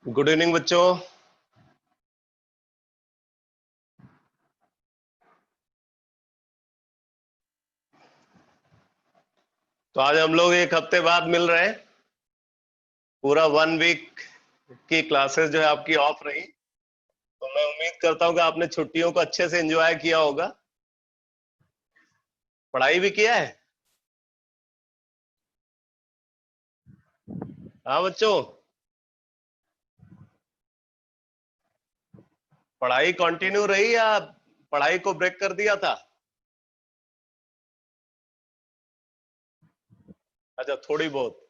Good evening बच्चों। तो आज हम लोग एक हफ्ते बाद मिल रहे हैं। पूरा 1 वीक की क्लासेस जो है आपकी ऑफ रही। तो मैं उम्मीद करता हूँ कि आपने छुट्टियों को अच्छे से एंजॉय किया होगा, पढ़ाई भी किया है। हाँ बच्चों, पढ़ाई कंटिन्यू रही या पढ़ाई को ब्रेक कर दिया था? अच्छा, थोड़ी बहुत।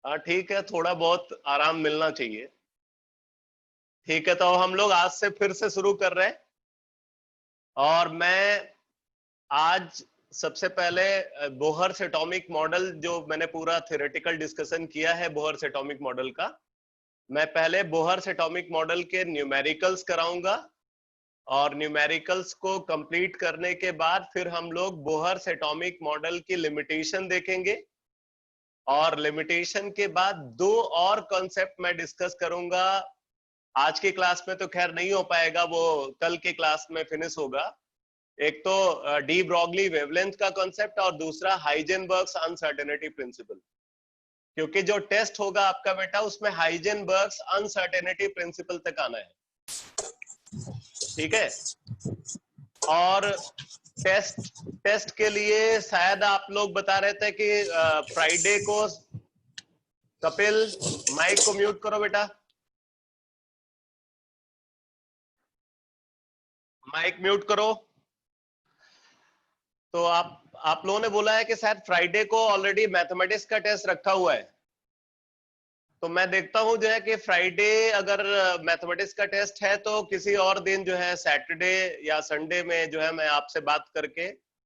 हाँ ठीक है, थोड़ा बहुत आराम मिलना चाहिए। ठीक है, तो हम लोग आज से फिर से शुरू कर रहे हैं। और मैं आज सबसे पहले बोहर्स एटॉमिक मॉडल, जो मैंने पूरा थ्योरेटिकल डिस्कशन किया है बोहर्स एटॉमिक मॉडल का, मैं पहले बोहर्स एटॉमिक मॉडल के न्यूमेरिकल्स कराऊंगा। और न्यूमेरिकल्स को कंप्लीट करने के बाद फिर हम लोग बोहर्स एटॉमिक मॉडल की लिमिटेशन देखेंगे। और लिमिटेशन के बाद दो और कॉन्सेप्ट मैं डिस्कस करूंगा। आज की क्लास में तो खैर नहीं हो पाएगा, वो कल की क्लास में फिनिश होगा। एक तो डी ब्रॉगली वेवलेंथ का कॉन्सेप्ट और दूसरा हाइजेनबर्ग्स अनसर्टेनिटी प्रिंसिपल। क्योंकि जो टेस्ट होगा आपका बेटा, उसमें हाइजेनबर्ग्स अनसर्टेनिटी प्रिंसिपल तक आना है। ठीक है। और टेस्ट टेस्ट के लिए शायद आप लोग बता रहे थे कि फ्राइडे को। कपिल, माइक को म्यूट करो बेटा, माइक म्यूट करो। तो आप लोगों ने बोला है कि शायद फ्राइडे को ऑलरेडी मैथमेटिक्स का टेस्ट रखा हुआ है। तो मैं देखता हूं जो है कि फ्राइडे अगर मैथमेटिक्स का टेस्ट है तो किसी और दिन जो है सैटरडे या संडे में जो है मैं आपसे बात करके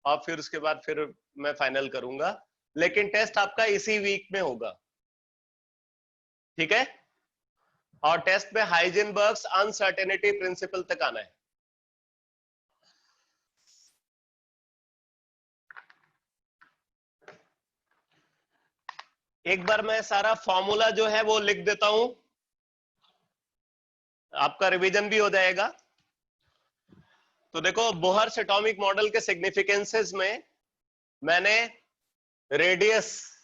और फिर उसके बाद फिर मैं फाइनल करूंगा। लेकिन टेस्ट आपका इसी वीक में होगा। ठीक है। और टेस्ट में हाइजेनबर्ग्स अनसर्टेनिटी प्रिंसिपल तक आना है। एक बार मैं सारा फॉर्मूला जो है वो लिख देता हूं, आपका रिवीजन भी हो जाएगा। तो देखो, बोहर्स एटॉमिक मॉडल के सिग्निफिकेंसेस में मैंने रेडियस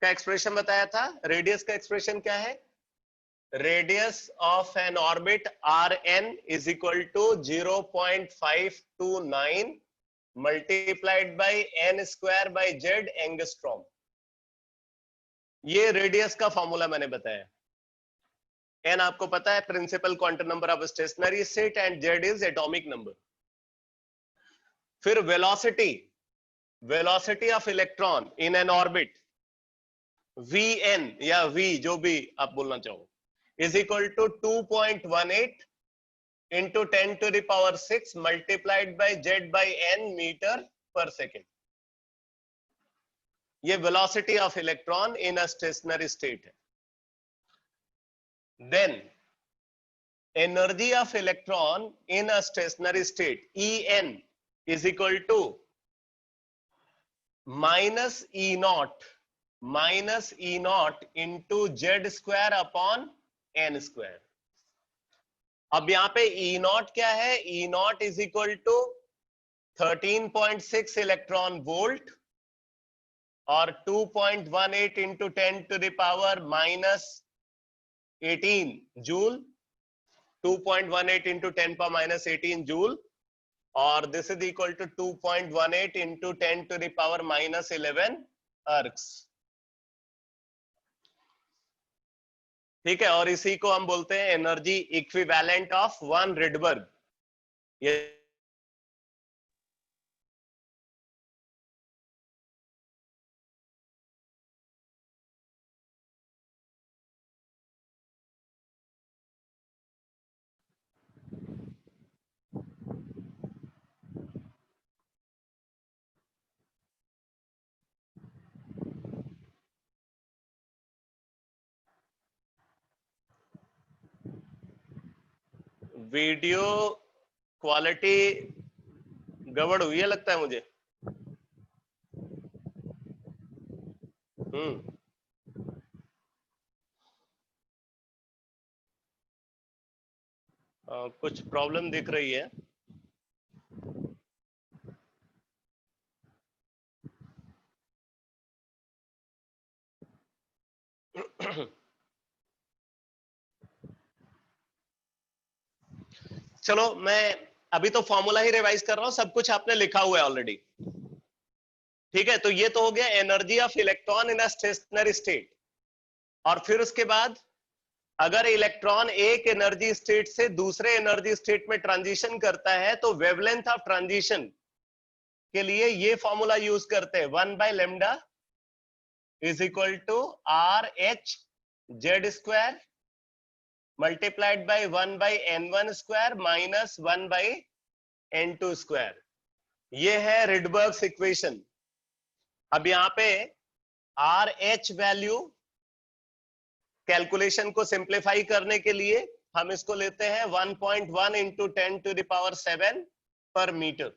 का एक्सप्रेशन बताया था। रेडियस का एक्सप्रेशन क्या है? Radius of an orbit R N is equal to 0.529 multiplied by N square by Z angstrom. ये रेडियस का फॉर्मूला मैंने बताया। एन आपको पता है principal quantum number of stationary state and Z is atomic number. फिर velocity, velocity of electron in N orbit, Vn या V जो भी आप बोलना चाहो, is equal to 2.18 into 10⁶ multiplied by Z by N metre पर सेकेंड। ये velocity of electron in a stationary state है। Then energy of electron in a stationary state, En, is equal to minus E naught into Z square upon N square. अब यहां पे E naught क्या है? E naught is equal to 13.6 electron volt और 2.18 into 10⁻⁻18 joule. 2.18 into 10⁻⁻18 joule. और this is equal to 2.18 into 10⁻⁻11 ergs. ठीक है। और इसी को हम बोलते हैं एनर्जी इक्विवेलेंट ऑफ 1 रिडबर्ग। ये वीडियो क्वालिटी गड़बड़ हुई है लगता है मुझे। कुछ प्रॉब्लम दिख रही है। चलो मैं अभी तो फॉर्मूला ही रिवाइज कर रहा हूं, सब कुछ आपने लिखा हुआ है ऑलरेडी। ठीक है, तो ये तो हो गया energy of electron in a stationary state. और फिर उसके बाद अगर इलेक्ट्रॉन एक एनर्जी स्टेट से दूसरे एनर्जी स्टेट में ट्रांजिशन करता है तो वेवलेंथ ऑफ ट्रांजिशन के लिए ये फॉर्मूला यूज करते हैं, 1/λ is equal to RH(Z)² multiplied by 1/n1² minus 1/n2²। ये है रिडबर्ग्स इक्वेशन। अब यहाँ पे RH वैल्यू कैलकुलेशन को सिंप्लीफाई करने के लिए हम इसको लेते हैं 1.1 इंटू 10⁷ पर मीटर।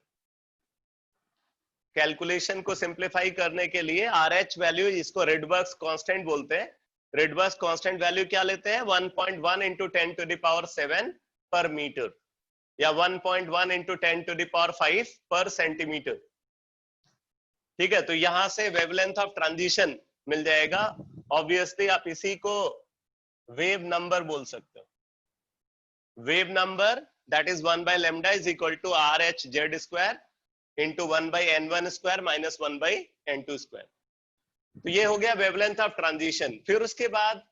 कैलकुलेशन को सिंप्लीफाई करने के लिए RH वैल्यू, इसको रिडबर्ग्स कांस्टेंट बोलते हैं, रिडबर्ग्स कांस्टेंट वैल्यू क्या लेते हैं 1.1 इंटू 10⁷ पर मीटर या 1.1 इंटू 10⁵ पर सेंटीमीटर। ठीक है, तो यहां से वेवलेंथ ऑफ ट्रांजिशन मिल जाएगा। ऑब्वियसली आप इसी को वेव नंबर बोल सकते हो। Wave number that is 1/λ is equal to RH(Z)² into 1/n1² minus 1/n2²। तो ये हो गया वेवलेंथ ऑफ ट्रांजिशन। फिर उसके बाद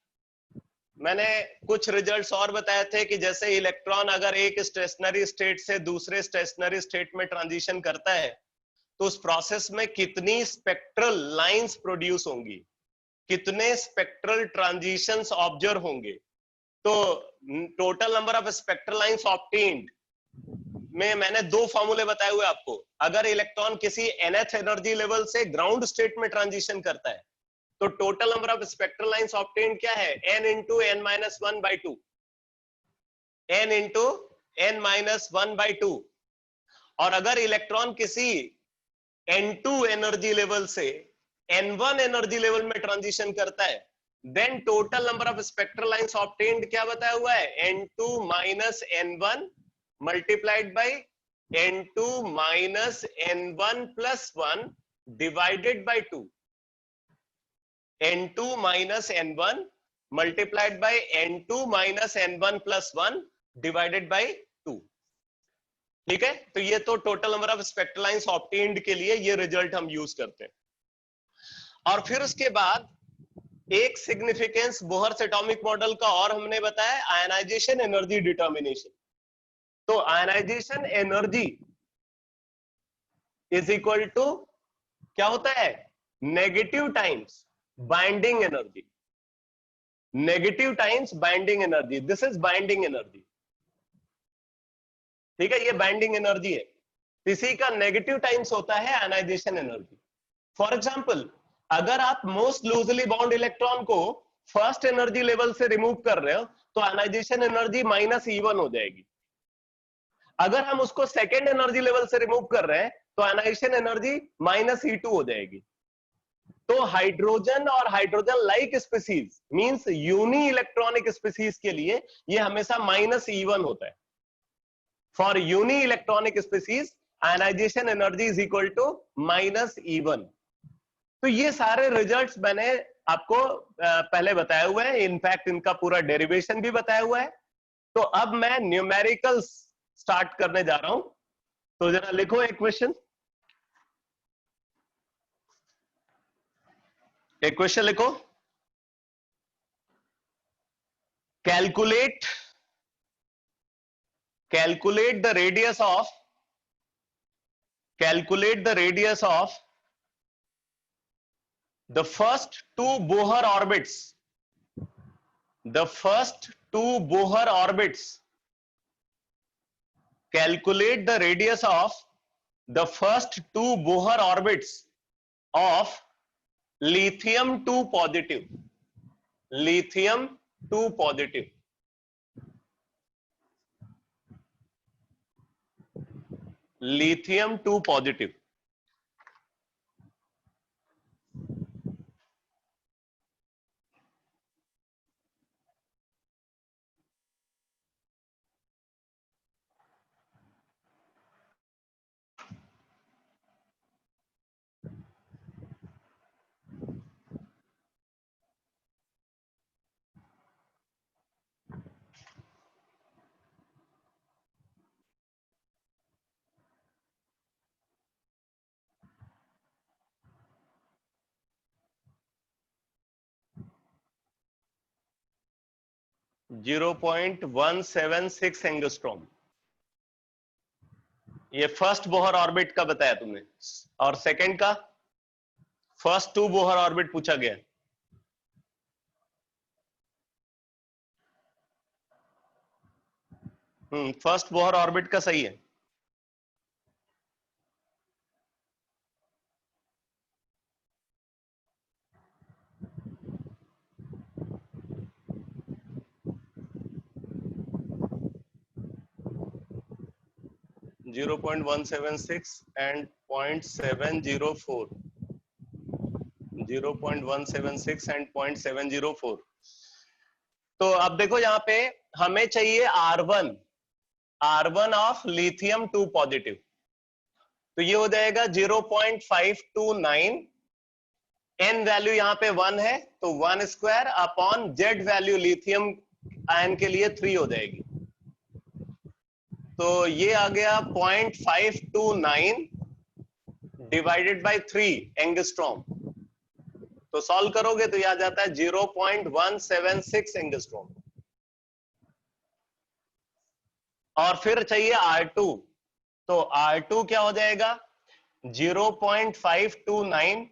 मैंने कुछ रिजल्ट्स और बताए थे कि जैसे इलेक्ट्रॉन अगर एक स्टेशनरी स्टेट से दूसरे स्टेशनरी स्टेट में ट्रांजिशन करता है तो उस प्रोसेस में कितनी स्पेक्ट्रल लाइंस प्रोड्यूस होंगी, कितने स्पेक्ट्रल ट्रांजिशंस ऑब्जर्व होंगे। तो total number of spectral lines obtained में मैंने दो फॉर्मूले बताए हुए आपको। अगर इलेक्ट्रॉन किसी nth एनर्जी लेवल से ग्राउंड स्टेट में ट्रांजिशन करता है तो total number of spectral lines obtained क्या है, n into n-1/2, n into n-1/2। और अगर इलेक्ट्रॉन किसी n2 एनर्जी लेवल से n1 एनर्जी लेवल में ट्रांजिशन करता है then total number of spectral lines obtained क्या बताया हुआ है, n2 minus n1 multiplied by n2 minus n1 plus 1 divided by 2। n2 minus n1 multiplied by n2 minus n1 plus 1 divided by 2। ठीक है, तो ये तो total number of spectral lines obtained के लिए ये रिजल्ट हम यूज करते हैं। और फिर उसके बाद एक सिग्निफिकेंस बोहर्स एटॉमिक मॉडल का और हमने बताया, आयनाइजेशन एनर्जी डिटर्मिनेशन। तो ionization energy is equal to क्या होता है, negative times binding energy, negative times binding energy, this is binding energy. ठीक है, ये बाइंडिंग एनर्जी है, इसी का नेगेटिव टाइम्स होता है आयनाइजेशन एनर्जी। फॉर एग्जांपल अगर आप मोस्ट लूजली बाउंड इलेक्ट्रॉन को फर्स्ट एनर्जी लेवल से रिमूव कर रहे हो तो आयनाइजेशन एनर्जी -E1 हो जाएगी। अगर हम उसको सेकेंड एनर्जी लेवल से रिमूव कर रहे हैं तो आयनाइजेशन एनर्जी -E2 हो जाएगी। तो हाइड्रोजन और hydrogen like species means uni electronic species के लिए ये हमेशा -E1 होता है। For uni electronic species ionization energy is equal to -E1। तो ये सारे रिजल्ट्स मैंने आपको पहले बताए हुए हैं, इनफैक्ट इनका पूरा डेरिवेशन भी बताया हुआ है। तो अब मैं न्यूमेरिकल्स स्टार्ट करने जा रहा हूं, तो जरा लिखो एक क्वेश्चन, एक क्वेश्चन लिखो। Calculate the radius of the first two Bohr orbits, calculate the radius of the first two Bohr orbits of lithium 2 positive, lithium 2 positive, lithium 2 positive। 0.176 angstrom. ये फर्स्ट बोहर ऑर्बिट का बताया तुमने, और second का first 2 Bohr orbit पूछा गया। First Bohr orbit का सही है। Zero 0.176 and 0.704, 0.176 and 0.704। तो अब देखो यहां पे हमें चाहिए R1 ऑफ लिथियम 2 पॉजिटिव, तो ये हो जाएगा 0.529। एन वैल्यू यहां पे 1 है, तो 1 square upon Z value lithium ion के लिए 3 हो जाएगी। तो ये आ गया 0.529 डिवाइडेड बाय 3 एंगस्ट्रॉम। तो सॉल्व करोगे तो ये आ जाता है 0.176 एंगस्ट्रॉम। और फिर चाहिए R2, तो R2 क्या हो जाएगा 0.529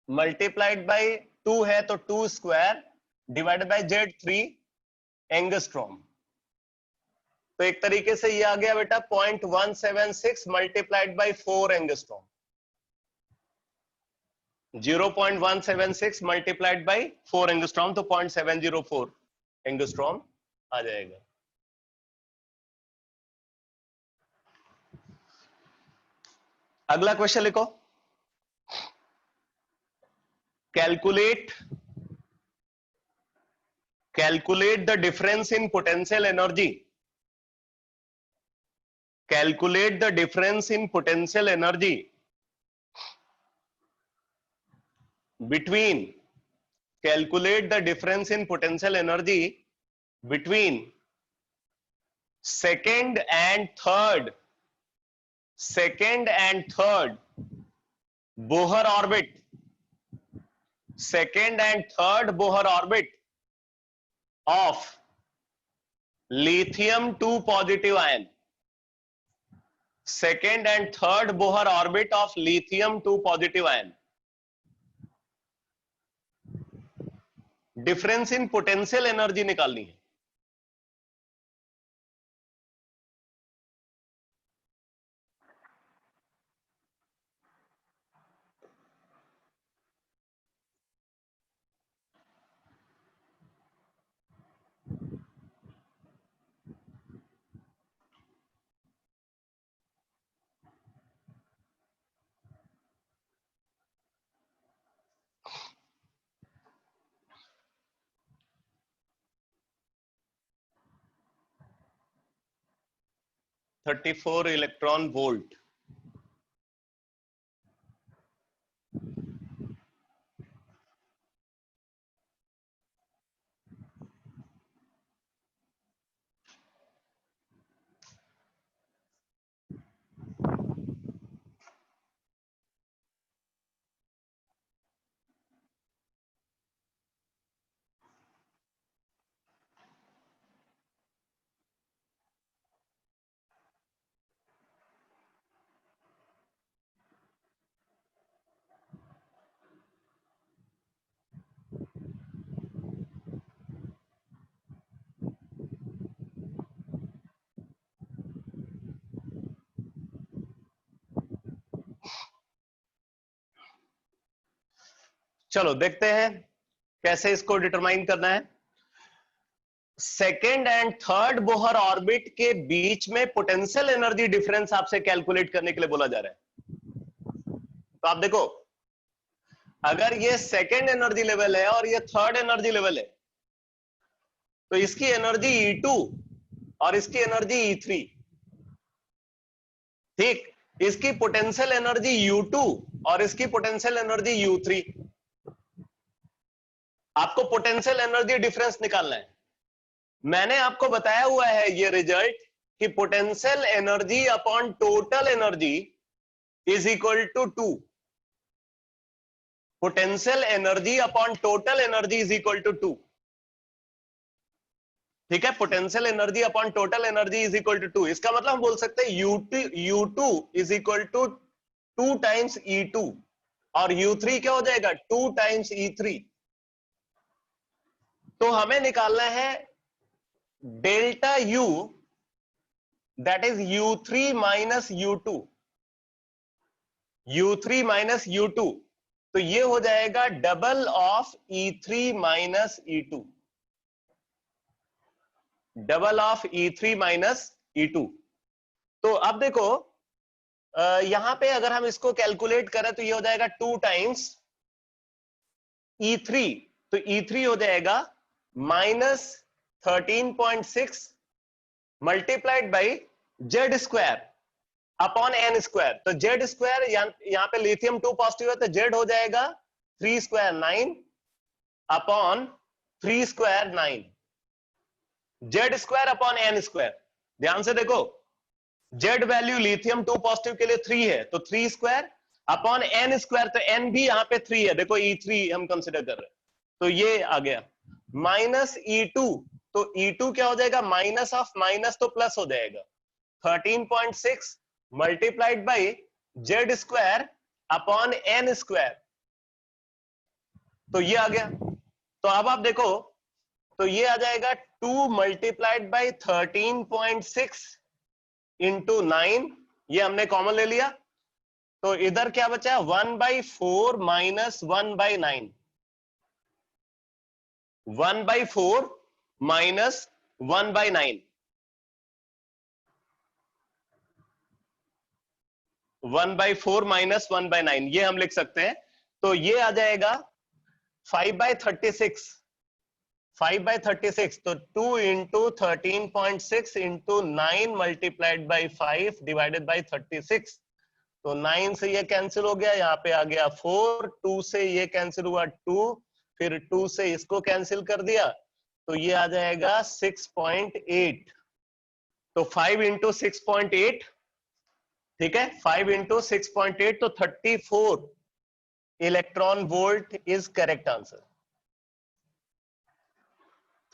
मल्टीप्लाइड बाय 2 है तो 2 square divided by Z 3 angstrom. तो एक तरीके से ये आ गया बेटा 0.176 multiplied by 4 angstrom. 0.176 multiplied by 4 angstrom, तो 0.704 एंगस्ट्रॉम आ जाएगा। अगला क्वेश्चन लिखो, calculate the difference in potential energy. Calculate the difference in potential energy between second and third Bohr orbit, of lithium 2 positive ion, second and third Bohr orbit of lithium 2 positive ion। Difference in potential energy निकालनी है। Thirty 34 electron volt. चलो देखते हैं कैसे इसको determine करना है। Second and third Bohr orbit के बीच में पोटेंशियल एनर्जी डिफरेंस आपसे कैलकुलेट करने के लिए बोला जा रहा है। तो आप देखो, अगर ये सेकेंड एनर्जी लेवल है और ये थर्ड एनर्जी लेवल है, तो इसकी एनर्जी E2 और इसकी एनर्जी E3, ठीक। इसकी पोटेंशियल एनर्जी U2 और इसकी पोटेंशियल एनर्जी U3। आपको पोटेंशियल एनर्जी डिफरेंस निकालना है। मैंने आपको बताया हुआ है ये रिजल्ट कि potential energy upon total energy is equal to 2। Potential energy upon total energy is equal to 2। ठीक है, potential energy upon total energy is equal to 2। इसका मतलब हम बोल सकते हैं U2 is equal to 2 times E2 और U3 क्या हो जाएगा 2 टाइम्स E3। तो हमें निकालना है delta U, that is U3 minus U2, U3 minus U2, तो ये हो जाएगा double of E3 minus E2, double of E3 minus E2। तो अब देखो यहां पे अगर हम इसको कैलकुलेट करें तो ये हो जाएगा 2 टाइम्स E3, तो E3 हो जाएगा minus 13.6 multiplied by Z square upon N square. तो जेड स्क्वायर यहां पे लिथियम 2 पॉजिटिव है, तो जेड हो जाएगा 3 square 9 upon 3 square 9, Z square upon N square. ध्यान से देखो, जेड वैल्यू लिथियम 2 पॉजिटिव के लिए 3 है, तो 3 स्क्वायर अपॉन एन स्क्वायर, तो एन भी यहां पे 3 है, देखो E3 हम कंसिडर कर रहे हैं, तो ये आ गया माइनस E2। तो E2 क्या हो जाएगा, माइनस ऑफ माइनस तो प्लस हो जाएगा, 13.6 multiplied by Z square upon N square, तो ये आ गया। तो अब आप देखो, तो ये आ जाएगा 2 मल्टीप्लाइड बाई 13.6 इंटू 9, ये हमने कॉमन ले लिया, तो इधर क्या बचा 1/4 माइनस 1/9, 1/4 माइनस 1/9, 1/4 माइनस 1/9, ये हम लिख सकते हैं। तो ये आ जाएगा 5/36, 5/36, तो 2 into 13.6 into 9 multiplied by 5 divided by 36, तो 9 से ये कैंसिल हो गया, यहाँ पे आ गया 4, 2 से ये कैंसिल हुआ 2, फिर 2 से इसको कैंसिल कर दिया, तो ये आ जाएगा 6.8। तो 5 इंटू 6.8, ठीक है, 5 इंटू 6.8, तो 34 electron volt is correct answer,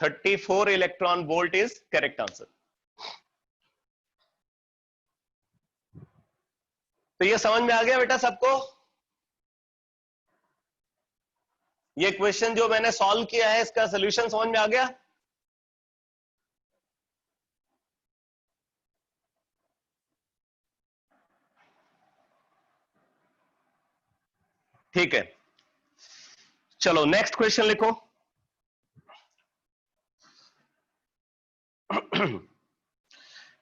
34 electron volt is correct answer. तो ये समझ में आ गया बेटा सबको? ये क्वेश्चन जो मैंने सॉल्व किया है इसका सोल्यूशन समझ में आ गया? ठीक है, चलो नेक्स्ट क्वेश्चन लिखो।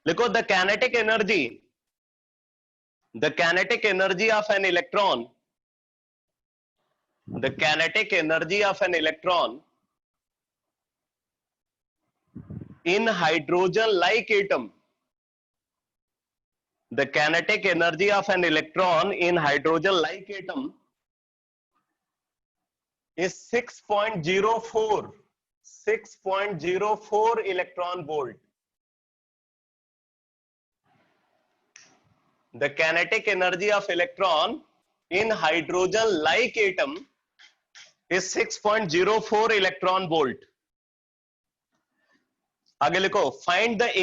लिखो the kinetic energy of an electron, the kinetic energy of an electron in hydrogen like atom, the kinetic energy of an electron in hydrogen like atom is 6.04 electron volt. The kinetic energy of electron in hydrogen like atom is 6.04 electron volt. आगे लिखो find the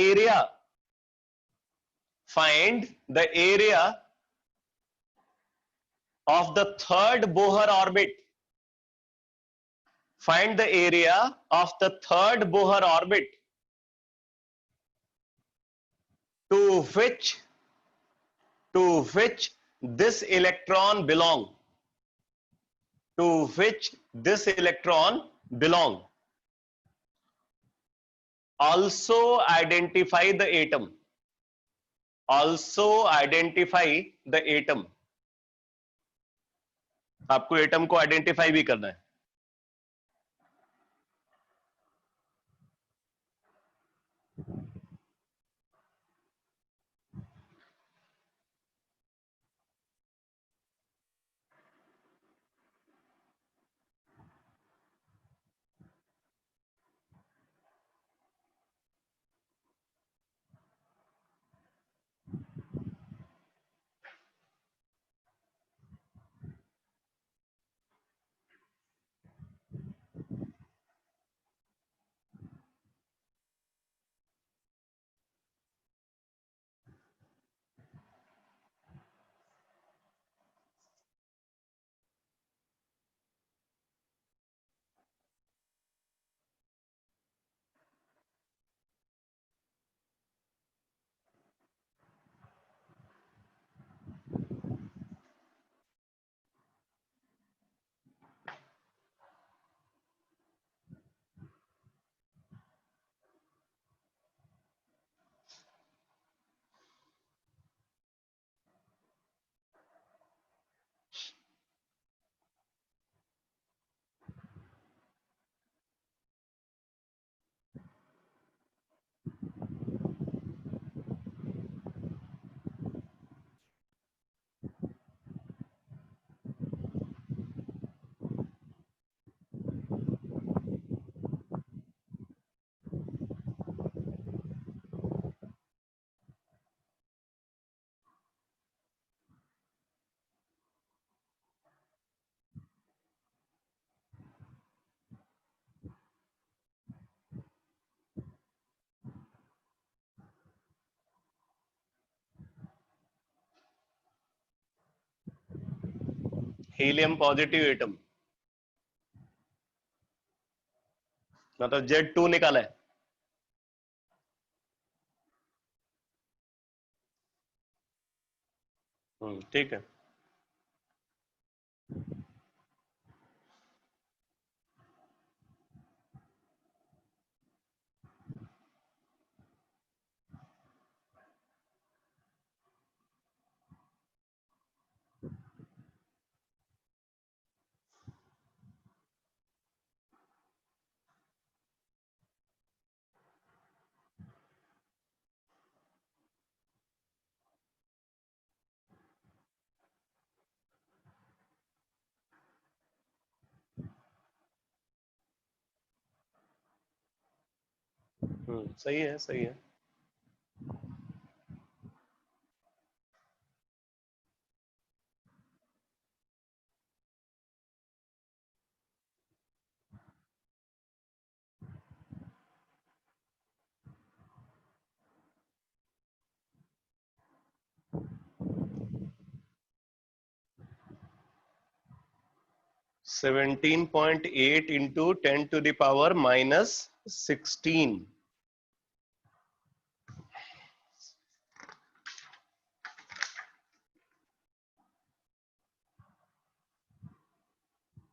area of the third Bohr orbit. Find the area of the third Bohr orbit to which this electron belong. To which this electron belong. Also identify the atom. Also identify the atom. आपको atom को identify भी करना है। Helium positive atom, मतलब Z2 निकाला है। ठीक है। सही है, सही है। (17.8 into 10 to the power minus 16).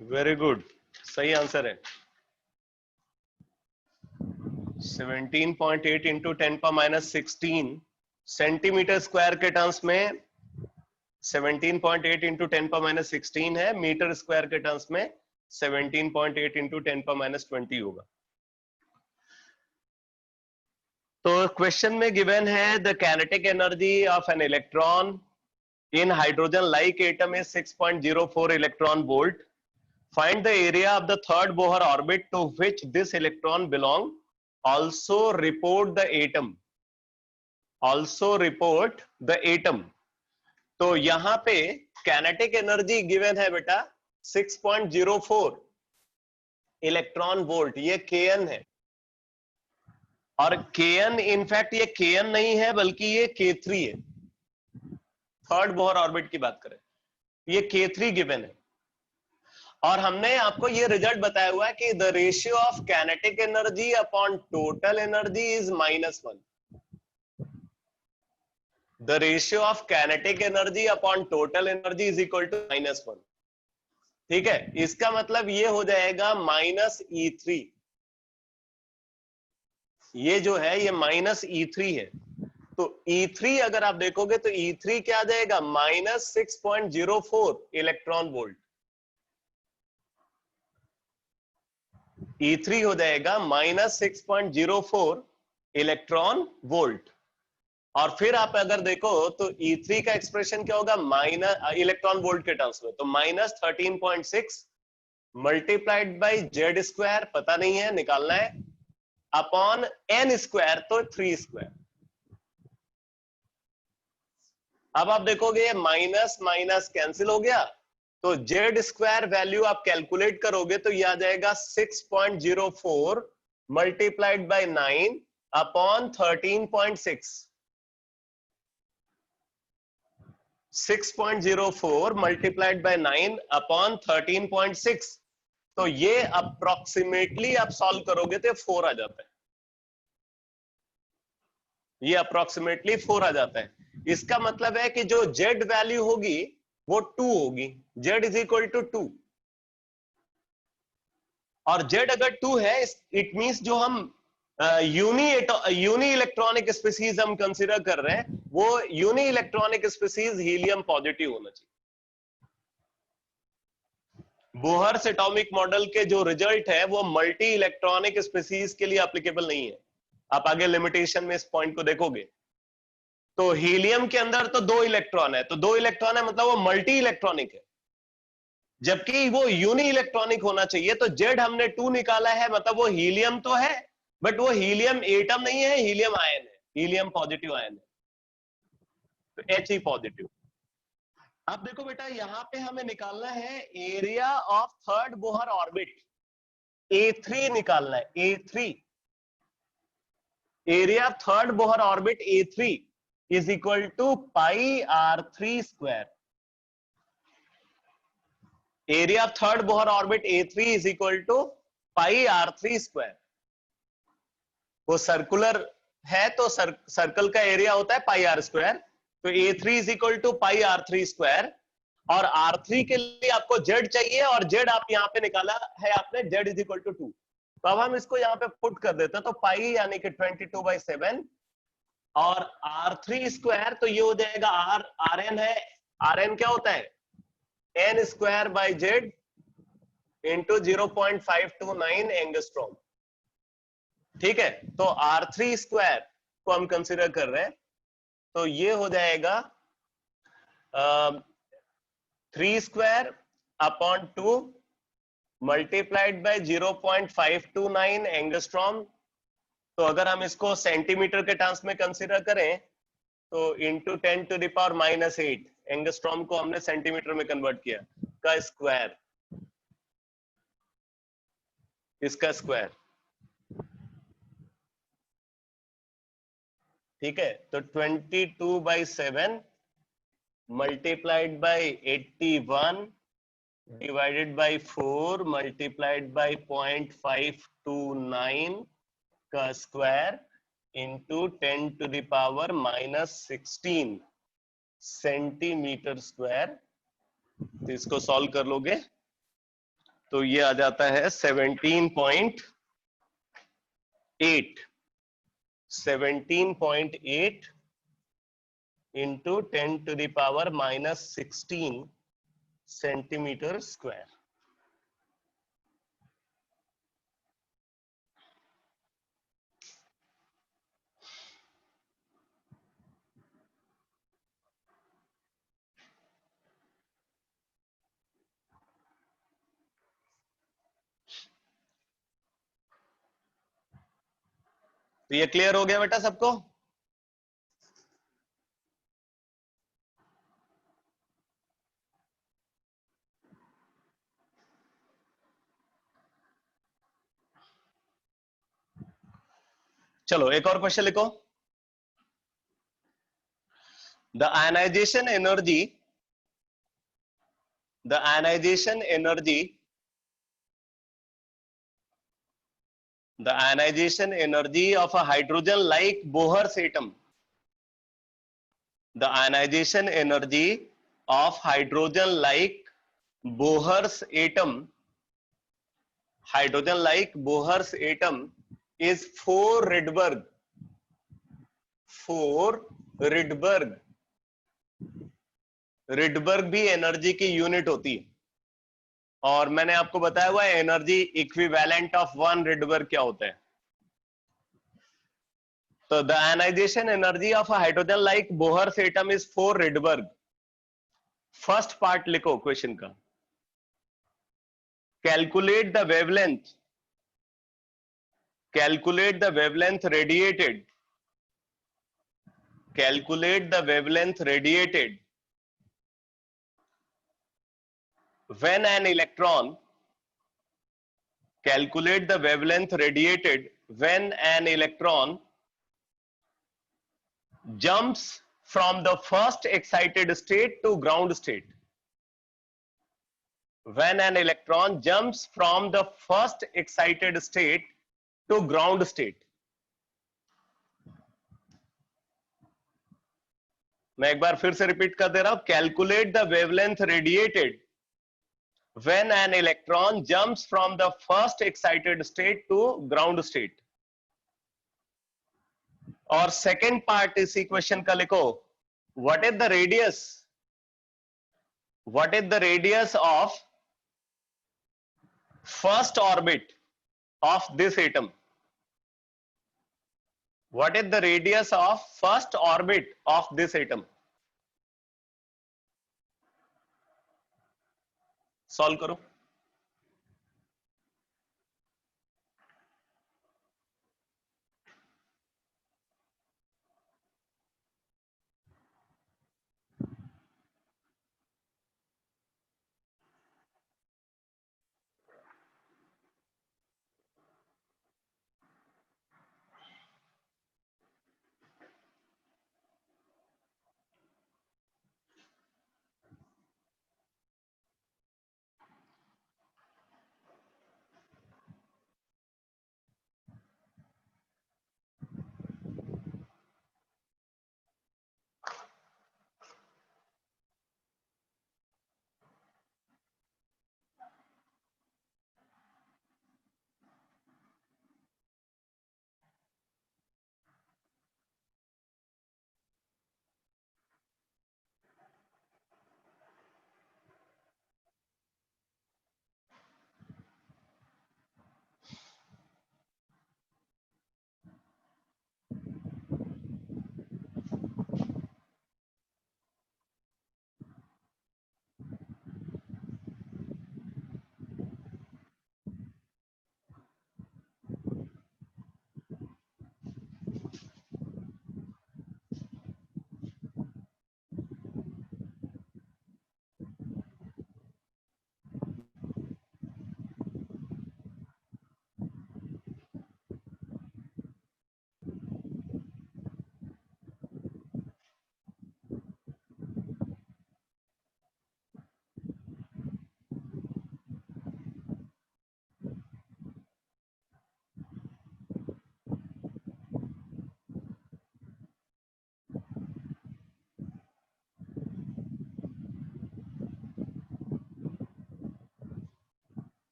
Very good, सही आंसर है। 17.8 इंटू 10 पर माइनस 16 सेंटीमीटर स्क्वायर के टर्म्स में 17.8 इंटू 10 पर माइनस 16 है, मीटर स्क्वायर के टर्म्स में 17.8 इंटू 10 पर माइनस 20 होगा। तो क्वेश्चन में गिवन है the kinetic energy of an electron in hydrogen like atom is 6.04 electron volt. Find the area of the third Bohr orbit to which this electron belong. Also report the atom. Also report the atom. तो यहां पे kinetic energy given है बेटा 6.04 electron volt, ये Kn है। और Kn in fact ये Kn नहीं है बल्कि ये K3 है। थर्ड बोहर ऑर्बिट की बात करें, ये K3 गिवन है। और हमने आपको ये रिजल्ट बताया हुआ है कि the ratio of kinetic energy upon total energy is -1। The ratio of kinetic energy upon total energy is equal to -1। ठीक है, इसका मतलब ये हो जाएगा -E3। ये जो है ये -E3 है। तो E3 अगर आप देखोगे तो E3 क्या आ जाएगा, -6.04 इलेक्ट्रॉन वोल्ट। E3 हो जाएगा -6.04 इलेक्ट्रॉन वोल्ट। और फिर आप अगर देखो तो E3 का एक्सप्रेशन क्या होगा माइनस इलेक्ट्रॉन वोल्ट के टर्म्स में, तो -13.6 मल्टीप्लाइड बाई जेड स्क्वायर, पता नहीं है निकालना है, अपॉन एन स्क्वायर, तो 3 स्क्वायर। अब आप देखोगे माइनस माइनस कैंसिल हो गया, तो जेड स्क्वायर वैल्यू आप कैलकुलेट करोगे तो यह आ जाएगा 6.04 multiplied by 9 upon 13.6। 6.04 multiplied by 9 upon 13.6। तो ये अप्रोक्सीमेटली आप सॉल्व करोगे तो 4 आ जाता है। ये अप्रोक्सीमेटली 4 आ जाता है। इसका मतलब है कि जो जेड वैल्यू होगी वो 2 होगी, z इज इक्वल टू 2। और z अगर 2 है इट मींस जो हम यूनी इलेक्ट्रॉनिक स्पीसीज हम कंसीडर कर रहे हैं वो uni electronic species helium positive होना चाहिए। बोहर्स एटॉमिक मॉडल के जो रिजल्ट है वो मल्टी इलेक्ट्रॉनिक स्पीसीज के लिए एप्लीकेबल नहीं है। आप आगे लिमिटेशन में इस पॉइंट को देखोगे। तो हीलियम के अंदर तो 2 इलेक्ट्रॉन है, तो 2 इलेक्ट्रॉन है मतलब वो मल्टी इलेक्ट्रॉनिक है, जबकि वो यूनी इलेक्ट्रॉनिक होना चाहिए। तो जेड हमने 2 निकाला है, मतलब वो हीलियम तो है बट वो हीलियम एटम नहीं है, हीलियम आयन है, हीलियम पॉजिटिव आयन है, तो He पॉजिटिव। अब देखो बेटा यहां पे हमें निकालना है area of third Bohr orbit, A3 निकालना है, A3 area of third Bohr orbit A3 is equal to pi R3 square. Area of third Bohr orbit A3 is equal to pi R3 square. वो circular है तो circle का area होता है पाई R square, तो A3 is equal to pi R3 square. और R3 के लिए आपको Z चाहिए और Z आप यहाँ पे निकाला है आपने, Z इज इक्वल टू 2। तो अब हम इसको यहाँ पे पुट कर देते हैं, तो पाई यानी कि 22/7 और R3 स्क्वायर, तो ये हो जाएगा Rn है, Rn क्या होता है n square by Z into 0.529 angstrom. ठीक है, तो R3 स्क्वायर को हम कंसिडर कर रहे हैं, तो ये हो जाएगा 3 square upon 2 multiplied by 0.529 angstrom. तो अगर हम इसको सेंटीमीटर के टर्म्स में कंसीडर करें तो इंटू 10⁻⁻8 एंगस्ट्रॉम को हमने सेंटीमीटर में कन्वर्ट किया, का स्क्वायर, इसका स्क्वायर। ठीक है, तो 22/7 multiplied by 81 divided by 4 multiplied by 0.529 का स्क्वायर इंटू 10⁻⁻16 सेंटीमीटर स्क्वायर। तो इसको सॉल्व कर लोगे तो ये आ जाता है 17.8 इंटू 10⁻⁻16 सेंटीमीटर स्क्वायर। तो ये क्लियर हो गया बेटा सबको? चलो एक और क्वेश्चन लिखो। The ionization energy the ionization energy of a hydrogen like Bohr's atom, the ionization energy of hydrogen like Bohr's atom is 4 Rydberg 4 Rydberg। Rydberg भी एनर्जी की यूनिट होती है, और मैंने आपको बताया हुआ है एनर्जी इक्विवेलेंट ऑफ 1 रिडबर्ग क्या होता है। तो the ionization energy of a hydrogen like Bohr's atom is 4 Rydberg. First part लिखो क्वेश्चन का, calculate the wavelength radiated when an electron jumps from the first excited state to ground state। When an electron jumps from the first excited state to ground state। मैं एक बार फिर से repeat कर दे रहा हूं, calculate the wavelength radiated when an electron jumps from the first excited state to ground state। और second part इसी question का लिखो, what is the radius of first orbit of this atom? What is the radius of first orbit of this atom? Solve करो।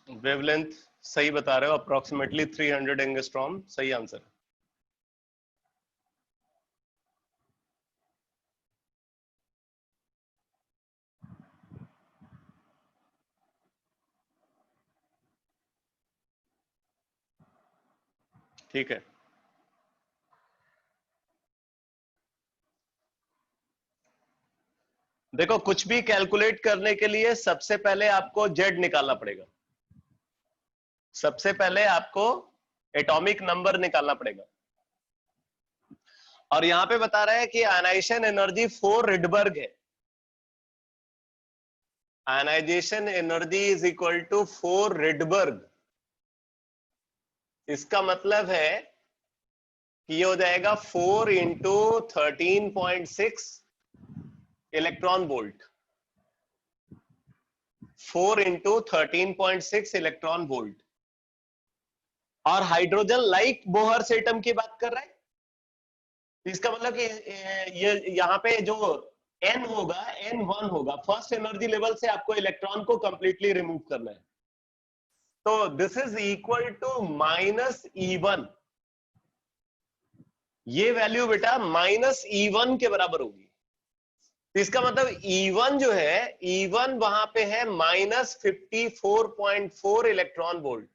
Wavelength सही बता रहे हो, approximately 300 angstrom सही आंसर। ठीक है, देखो कुछ भी कैलकुलेट करने के लिए सबसे पहले आपको जेड निकालना पड़ेगा, सबसे पहले आपको एटॉमिक नंबर निकालना पड़ेगा। और यहां पे बता रहा है कि आयनाइजेशन एनर्जी 4 रिडबर्ग है, ionization energy is equal to 4 Rydberg. इसका मतलब है कि ये हो जाएगा 4 into 13.6 electron volt, 4 into 13.6 electron volt. और हाइड्रोजन लाइक बोहर्स एटम की बात कर रहा है, इसका मतलब कि ये यहाँ पे जो n होगा, n1 होगा, फर्स्ट एनर्जी लेवल से आपको इलेक्ट्रॉन को कंप्लीटली रिमूव करना है। तो this is equal to -E1, ये वैल्यू बेटा -E1 के बराबर होगी। तो इसका मतलब E1 जो है, E1 वहां पे है -54.4 इलेक्ट्रॉन वोल्ट।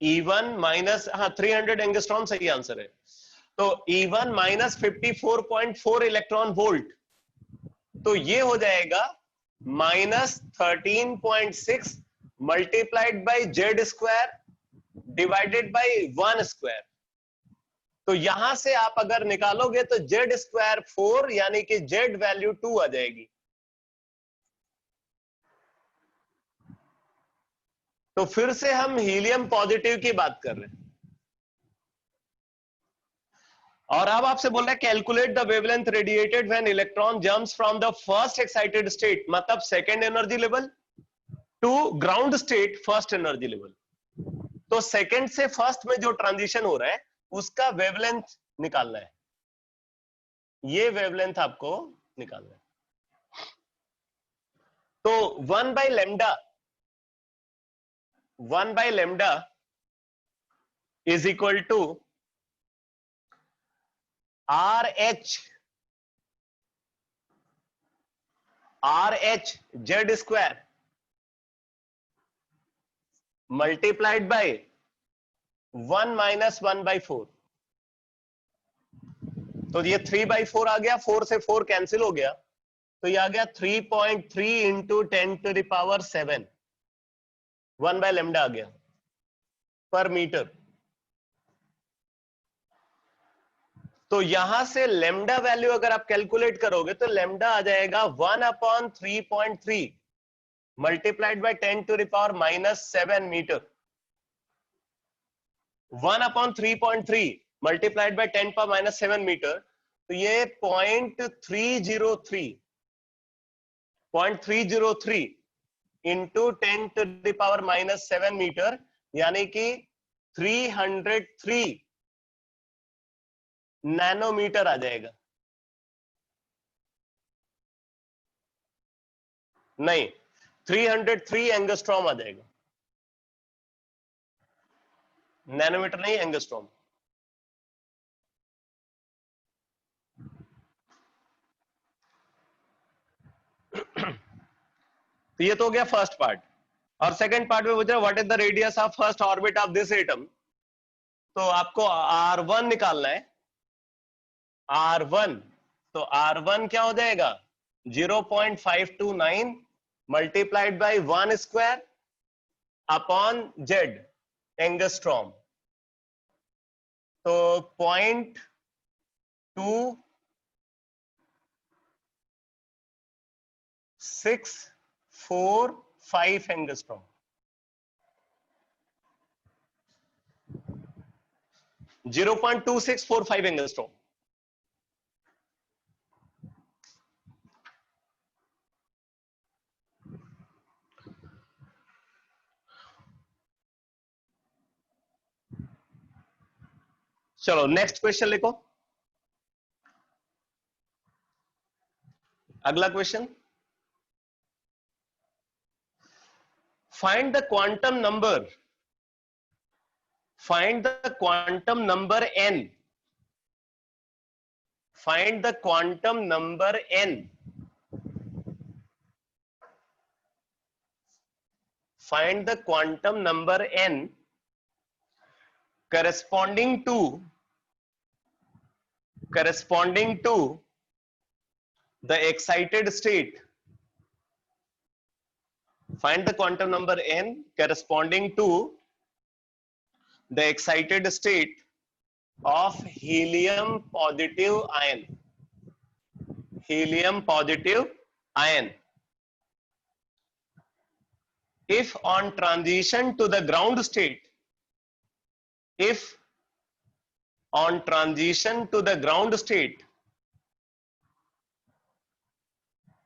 E1 माइनस, हाँ 300 एंगस्ट्रॉम सही आंसर है। तो E1 -54.4 इलेक्ट्रॉन वोल्ट, तो ये हो जाएगा -13.6 multiplied by Z square divided by 1 square. तो यहां से आप अगर निकालोगे तो जेड स्क्वायर 4 यानी कि जेड वैल्यू 2 आ जाएगी। तो फिर से हम हीलियम पॉजिटिव की बात कर रहे हैं, और अब आपसे बोल रहा है calculate the wavelength radiated when electron jumps from the first excited state, मतलब second energy level, to ground state first energy level. तो सेकेंड से फर्स्ट में जो ट्रांजिशन हो रहा है उसका वेवलेंथ निकालना है, ये वेवलेंथ आपको निकालना है। तो 1/λ is equal to RH Z square multiplied by 1 - 1/4। तो ये 3/4 आ गया, 4 से 4 कैंसिल हो गया, तो ये आ गया 3.3 इंटू 10⁻7, 1/λ आ गया पर मीटर। तो यहां से लेमडा वैल्यू अगर आप कैलकुलेट करोगे तो लेमडा आ जाएगा 1/3.3 multiplied by 10⁻⁻7 metre. 1/3.3 multiplied by 10⁻⁻7 metre, तो ये 0.303 इंटू 10⁻⁻7 मीटर, यानी कि 303 नैनोमीटर आ जाएगा। नहीं, 303 एंगस्ट्रॉम आ जाएगा, नैनोमीटर नहीं, एंगस्ट्रॉम। तो ये तो हो गया फर्स्ट पार्ट। और सेकंड पार्ट में पूछ रहा है what is the radius of first orbit of this atom. तो आपको R1 निकालना है, R1। तो R1 क्या हो जाएगा, 0.529 multiplied by 1 square upon Z angstrom. तो 0.2645 एंगस्ट्रॉम, 0.2645 एंगस्ट्रॉम। चलो नेक्स्ट क्वेश्चन लिखो, अगला question. find the quantum number, find the quantum number n, find the quantum number n, find the quantum number n corresponding to the excited state. Find the quantum number n corresponding to the excited state of helium positive ion. Helium positive ion. If on transition to the ground state, if on transition to the ground state,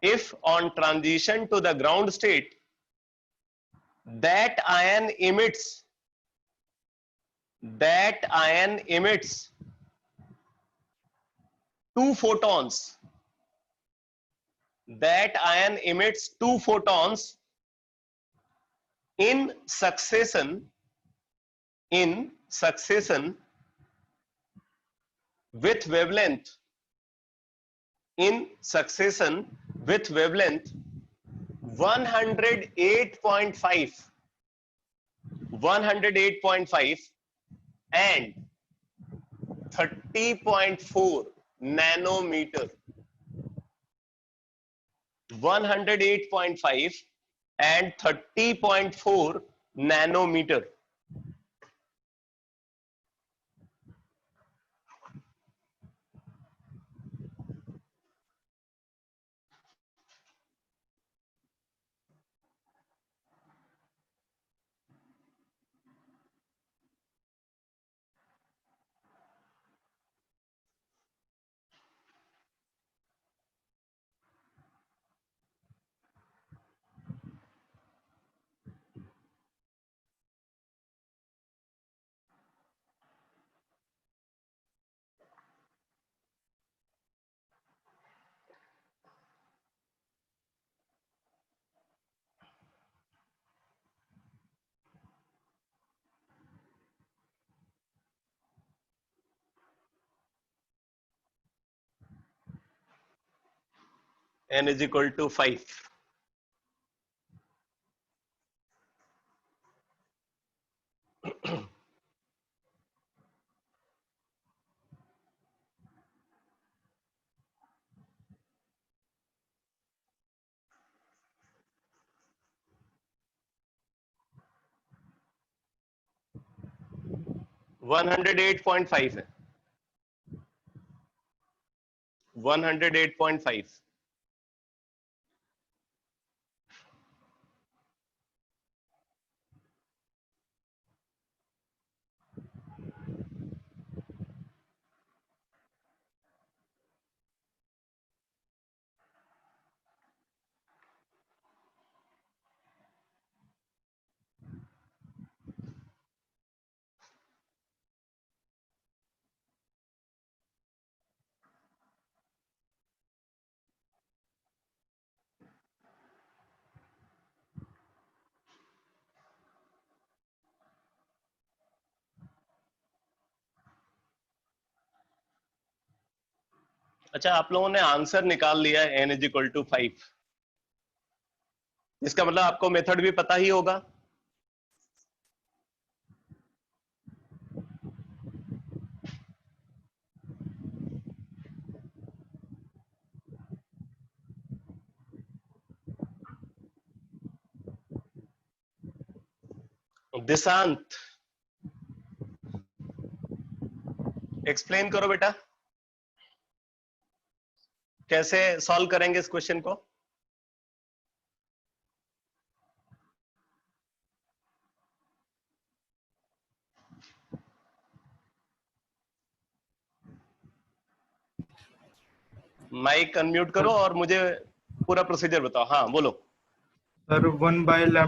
if on transition to the ground state, that ion emits two photons, that ion emits two photons in succession with wavelength 108.5 and 30.4 nanometer. 108.5 and 30.4 nanometer. N is equal to 5. One 108.5 है. 108.5. अच्छा, आप लोगों ने answer निकाल लिया है n = 5. इसका मतलब आपको मेथड भी पता ही होगा. दिशांत, एक्सप्लेन करो बेटा, कैसे सॉल्व करेंगे इस क्वेश्चन को. माइक अनम्यूट करो और मुझे पूरा प्रोसीजर बताओ. हाँ बोलो सर. 1/λ =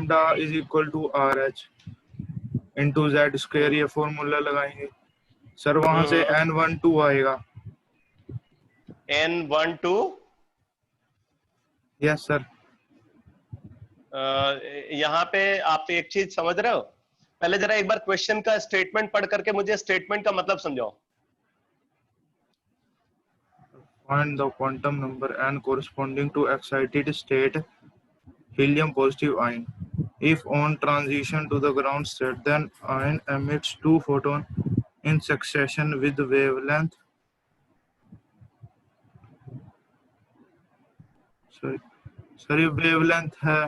RH into Z². ये फॉर्मूला लगाएंगे सर. वहां से N12 आएगा. N12. Yes sir. यहाँ पे आप एक चीज समझ रहे हो, पहले जरा एक बार क्वेश्चन का स्टेटमेंट पढ़ करके मुझे स्टेटमेंट का मतलब समझाओ। Find the quantum number n corresponding to excited state helium positive ion. If on transition to the ground state, then ion emits 2 photons in succession with wavelength. Sir ये wavelength है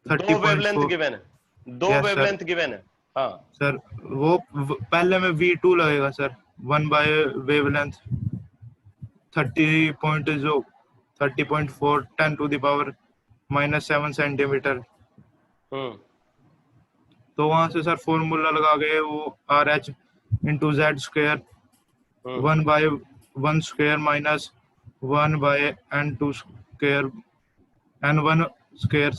2 wavelength 30.4। Given है, 2 Yes, sir. Wavelength given है। हाँ sir वो पहले में V2 लगेगा sir, 1 by wavelength 30.4 10 to the power -7 centimetre. तो वहां से सर फॉर्मूला लगा के वो RH into Z square 1 by 1 square minus 1 by n2 square n1 square.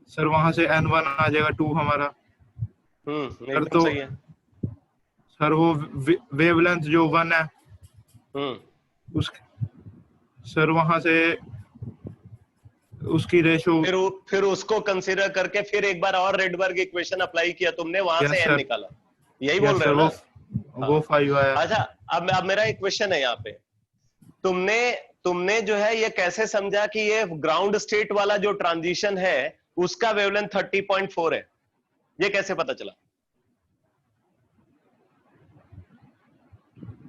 Sir वहां से n1 आ जाएगा 2 हमारा। सर एकदम तो सही है। सर वो वेवलेंथ जो 1 है उस सर वहां से उसकी रेशो फिर उसको कंसीडर करके फिर एक बार और रेडबर्ग इक्वेशन अप्लाई किया तुमने, वहां से n निकाला, यही बोल रहे हो ना? वो 5 आया। अच्छा, अब मेरा एक क्वेश्चन है यहाँ पे, तुमने जो है ये कैसे समझा कि ये ग्राउंड स्टेट वाला जो ट्रांजिशन है उसका वेवलेंथ 30.4 है, ये कैसे पता चला?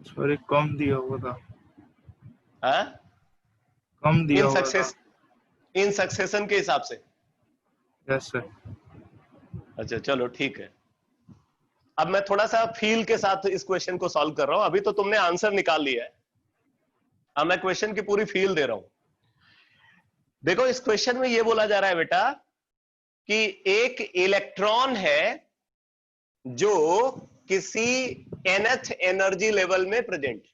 सॉरी कम दिया हुआ था। हाँ? कम दिया हुआ था इन सक्सेशन के हिसाब से। Yes sir. अच्छा चलो ठीक है, अब मैं थोड़ा सा फील के साथ इस क्वेश्चन को सॉल्व कर रहा हूं। अभी तो तुमने आंसर निकाल लिया है, अब मैं क्वेश्चन की पूरी फील दे रहा हूं। देखो इस क्वेश्चन में ये बोला जा रहा है बेटा कि एक इलेक्ट्रॉन है जो किसी nth एनर्जी लेवल में प्रेजेंट है,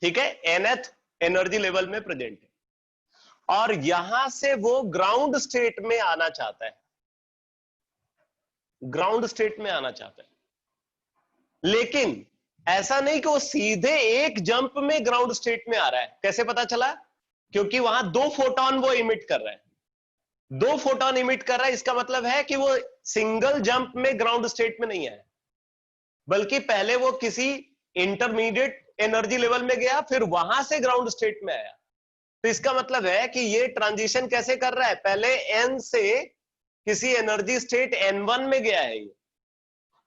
ठीक है, nth एनर्जी लेवल में प्रेजेंट है, और यहां से वो ग्राउंड स्टेट में आना चाहता है, ग्राउंड स्टेट में आना चाहता है। लेकिन ऐसा नहीं कि वो सीधे एक जंप में ग्राउंड स्टेट में आ रहा है। कैसे पता चला? क्योंकि वहां 2 फोटोन वो इमिट कर रहा है, 2 फोटोन इमिट कर रहा है। इसका मतलब है कि वो सिंगल जंप में ग्राउंड स्टेट में नहीं आया, बल्कि पहले वो किसी इंटरमीडिएट एनर्जी लेवल में गया, फिर वहां से ग्राउंड स्टेट में आया। तो इसका मतलब है कि ये ट्रांजिशन कैसे कर रहा है, पहले n से किसी एनर्जी स्टेट n1 में गया है ये,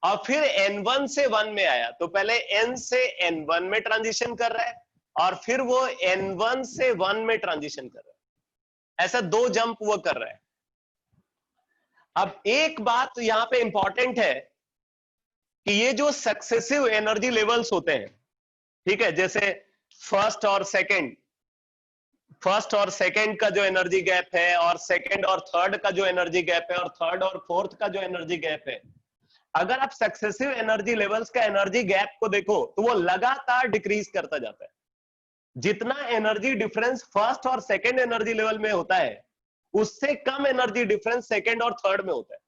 और फिर n1 से 1 में आया। तो पहले n से n1 में ट्रांजिशन कर रहा है, और फिर वो n1 से 1 में ट्रांजिशन कर रहा है। ऐसा 2 जंप वो कर रहा है। अब एक बात यहां पे इंपॉर्टेंट है कि ये जो सक्सेसिव एनर्जी लेवल्स होते हैं, ठीक है, जैसे फर्स्ट और सेकंड का जो एनर्जी गैप है, और सेकंड और थर्ड का जो एनर्जी गैप है, और थर्ड और फोर्थ का जो एनर्जी गैप है, अगर आप सक्सेसिव एनर्जी लेवल्स का एनर्जी गैप को देखो तो वो लगातार डिक्रीज करता जाता है। जितना एनर्जी डिफरेंस फर्स्ट और सेकंड एनर्जी लेवल में होता है, उससे कम एनर्जी डिफरेंस सेकंड और थर्ड में होता है,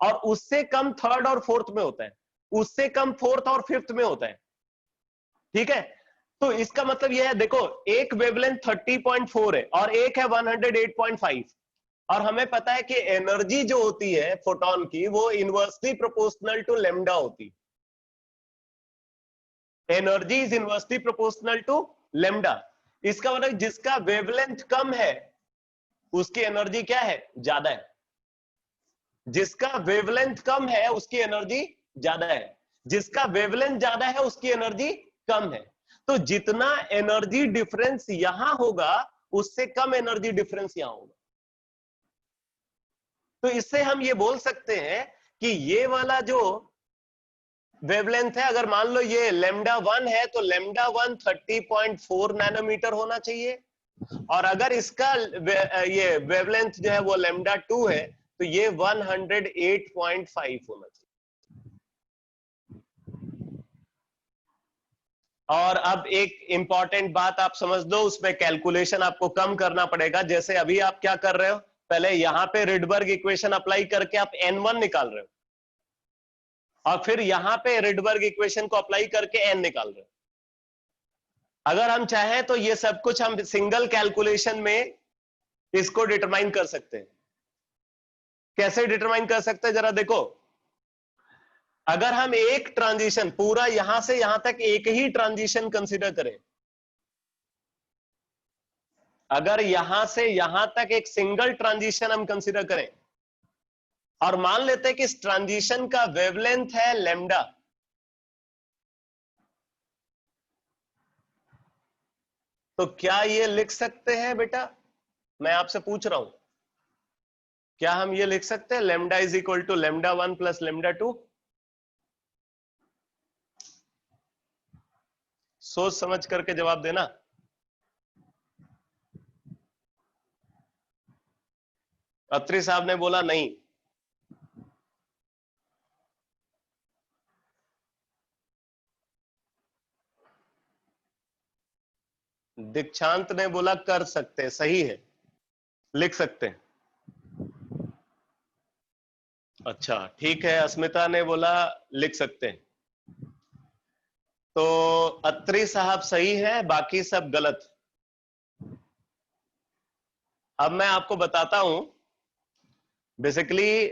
और उससे कम थर्ड और फोर्थ में होता है, उससे कम फोर्थ और फिफ्थ में होता है, ठीक है। तो इसका मतलब यह है, देखो एक वेवलेंथ 30.4 है और एक है 108.5, और हमें पता है कि एनर्जी जो होती है फोटोन की वो इनवर्सली प्रोपोर्शनल टू लैम्डा होती है। Energy is inversely proportional to lambda. इसका मतलब जिसका वेवलेंथ कम है उसकी एनर्जी क्या है, ज्यादा है। जिसका वेवलेंथ कम है उसकी एनर्जी ज्यादा है, जिसका वेवलेंथ ज्यादा है उसकी एनर्जी कम है। तो जितना एनर्जी डिफरेंस यहां होगा उससे कम एनर्जी डिफरेंस यहां होगा। तो इससे हम ये बोल सकते हैं कि ये वाला जो वेवलेंथ है, अगर मान लो ये लैम्डा 1 है तो लैम्डा 1 30.4 नैनोमीटर होना चाहिए, और अगर इसका ये वेवलेंथ जो है वो लैम्डा 2 है तो ये 108.5 होना चाहिए। और अब एक इंपॉर्टेंट बात आप समझ लो, उसमें कैलकुलेशन आपको कम करना पड़ेगा। जैसे अभी आप क्या कर रहे हो, पहले यहां पे रिडबर्ग इक्वेशन अप्लाई करके आप n1 निकाल रहे हो, और फिर यहां पे रिडबर्ग इक्वेशन को अप्लाई करके n निकाल रहे हो। अगर हम चाहें तो ये सब कुछ हम सिंगल कैलकुलेशन में इसको डिटरमाइन कर सकते हैं। कैसे डिटरमाइन कर सकते हैं जरा देखो, अगर हम एक ट्रांजिशन पूरा यहां से यहां तक एक ही ट्रांजिशन कंसीडर करें, अगर यहां से यहां तक एक सिंगल ट्रांजिशन हम कंसीडर करें और मान लेते हैं कि इस ट्रांजिशन का वेवलेंथ है लैम्डा, तो क्या ये लिख सकते हैं बेटा, मैं आपसे पूछ रहा हूं, क्या हम ये लिख सकते हैं lambda is equal to lambda 1 plus lambda 2? सोच समझ करके जवाब देना। अत्री साहब ने बोला नहीं, दीक्षांत ने बोला कर सकते हैं, सही है, लिख सकते हैं। अच्छा ठीक है, अस्मिता ने बोला लिख सकते हैं, तो अत्री साहब सही है, बाकी सब गलत। अब मैं आपको बताता हूं बेसिकली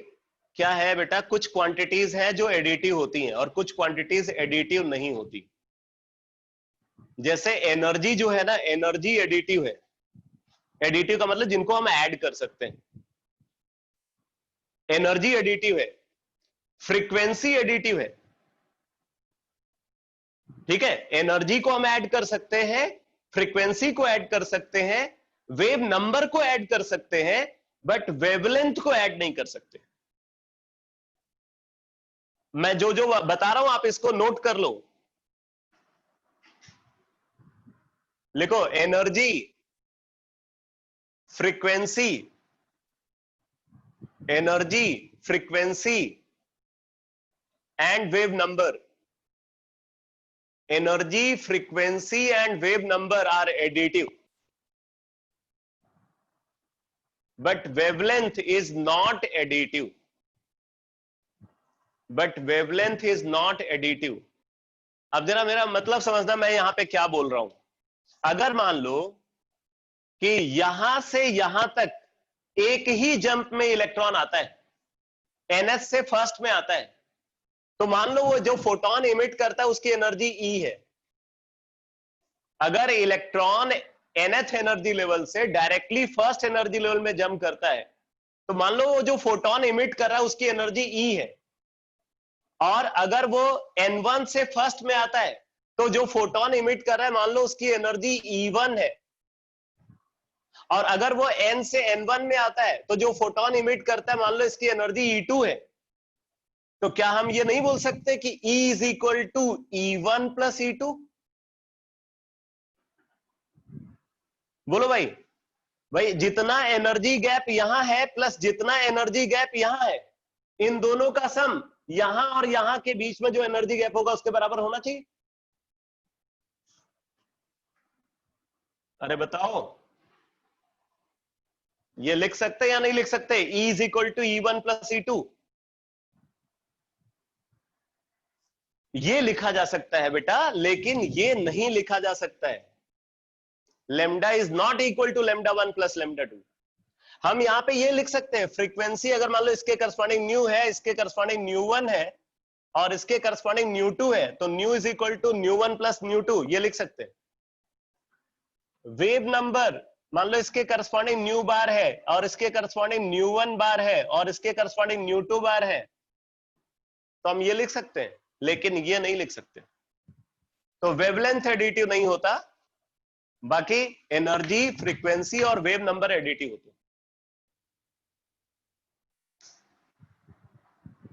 क्या है बेटा, कुछ क्वांटिटीज हैं जो एडिटिव होती हैं और कुछ क्वांटिटीज एडिटिव नहीं होती। जैसे एनर्जी जो है ना, एनर्जी एडिटिव है। एडिटिव का मतलब जिनको हम ऐड कर सकते हैं, एनर्जी एडिटिव है। फ्रीक्वेंसी एडिटिव है, ठीक है, एनर्जी को हम ऐड कर सकते हैं, फ्रीक्वेंसी को ऐड कर सकते हैं, वेव नंबर को ऐड कर सकते हैं, बट वेवलेंथ को ऐड नहीं कर सकते। मैं जो जो बता रहा हूं आप इसको नोट कर लो, लिखो energy, frequency, energy, frequency and wave number. Energy, frequency and wave number are additive, but wavelength is not additive, but wavelength is not additive। अब जरा मेरा मतलब समझना, मैं यहां पे क्या बोल रहा हूं। अगर मान लो कि यहां से यहां तक एक ही जंप में इलेक्ट्रॉन आता है, ns से फर्स्ट में आता है, तो मान लो वो जो फोटोन इमिट करता है उसकी एनर्जी E है। अगर इलेक्ट्रॉन nth एनर्जी लेवल से डायरेक्टली फर्स्ट एनर्जी लेवल में जंप करता है, तो मान लो वो जो फोटोन इमिट कर रहा है उसकी एनर्जी E है। और अगर वो n1 से फर्स्ट में आता है, तो जो फोटोन इमिट कर रहा है मान लो उसकी एनर्जी E1 है। और अगर वो n से n1 में आता है, तो जो फोटोन इमिट करता है मान लो इसकी एनर्जी E2 है। तो क्या हम ये नहीं बोल सकते कि E is equal to E1 plus E2? बोलो भाई, भाई जितना एनर्जी गैप यहां है प्लस जितना एनर्जी गैप यहां है, इन दोनों का सम यहां और यहां के बीच में जो एनर्जी गैप होगा उसके बराबर होना चाहिए। अरे बताओ, ये लिख सकते या नहीं लिख सकते? E is equal to E1 plus E2, ये लिखा जा सकता है बेटा, लेकिन ये नहीं लिखा जा सकता है। Lambda is not equal to lambda 1 plus lambda 2। हम यहां पे ये लिख सकते हैं, फ्रीक्वेंसी अगर मान लो इसके करस्पॉन्डिंग न्यू है, इसके करस्पॉन्डिंग न्यू 1 है और इसके करस्पॉन्डिंग न्यू 2 है, तो nu is equal to nu 1 plus nu 2, ये लिख सकते हैं। वेव नंबर मान लो इसके करस्पॉन्डिंग न्यू बार है और इसके करस्पॉन्डिंग न्यू 1 बार है और इसके करस्पॉन्डिंग न्यू 2 बार है, तो हम ये लिख सकते हैं, लेकिन ये नहीं लिख सकते। तो वेवलेंथ एडिटिव नहीं होता, बाकी एनर्जी, फ्रीक्वेंसी और वेव नंबर एडिटिव होते हैं।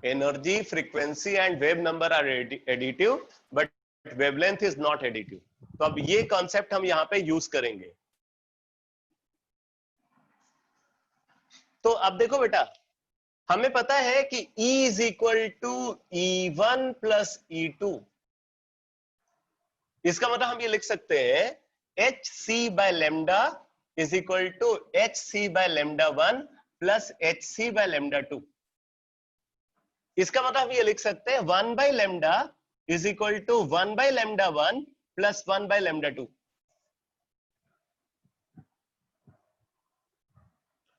Energy, frequency and wave number are additive, but wavelength is not additive. तो अब ये कॉन्सेप्ट हम यहां पे यूज करेंगे। तो अब देखो बेटा, हमें पता है कि E is equal to E1 plus E2। इसका मतलब हम ये लिख सकते हैं HC by lambda is equal to HC by lambda 1 plus HC by lambda 2। इसका मतलब हम ये लिख सकते हैं 1 by lambda is equal to 1 by lambda 1 plus 1 by lambda 2।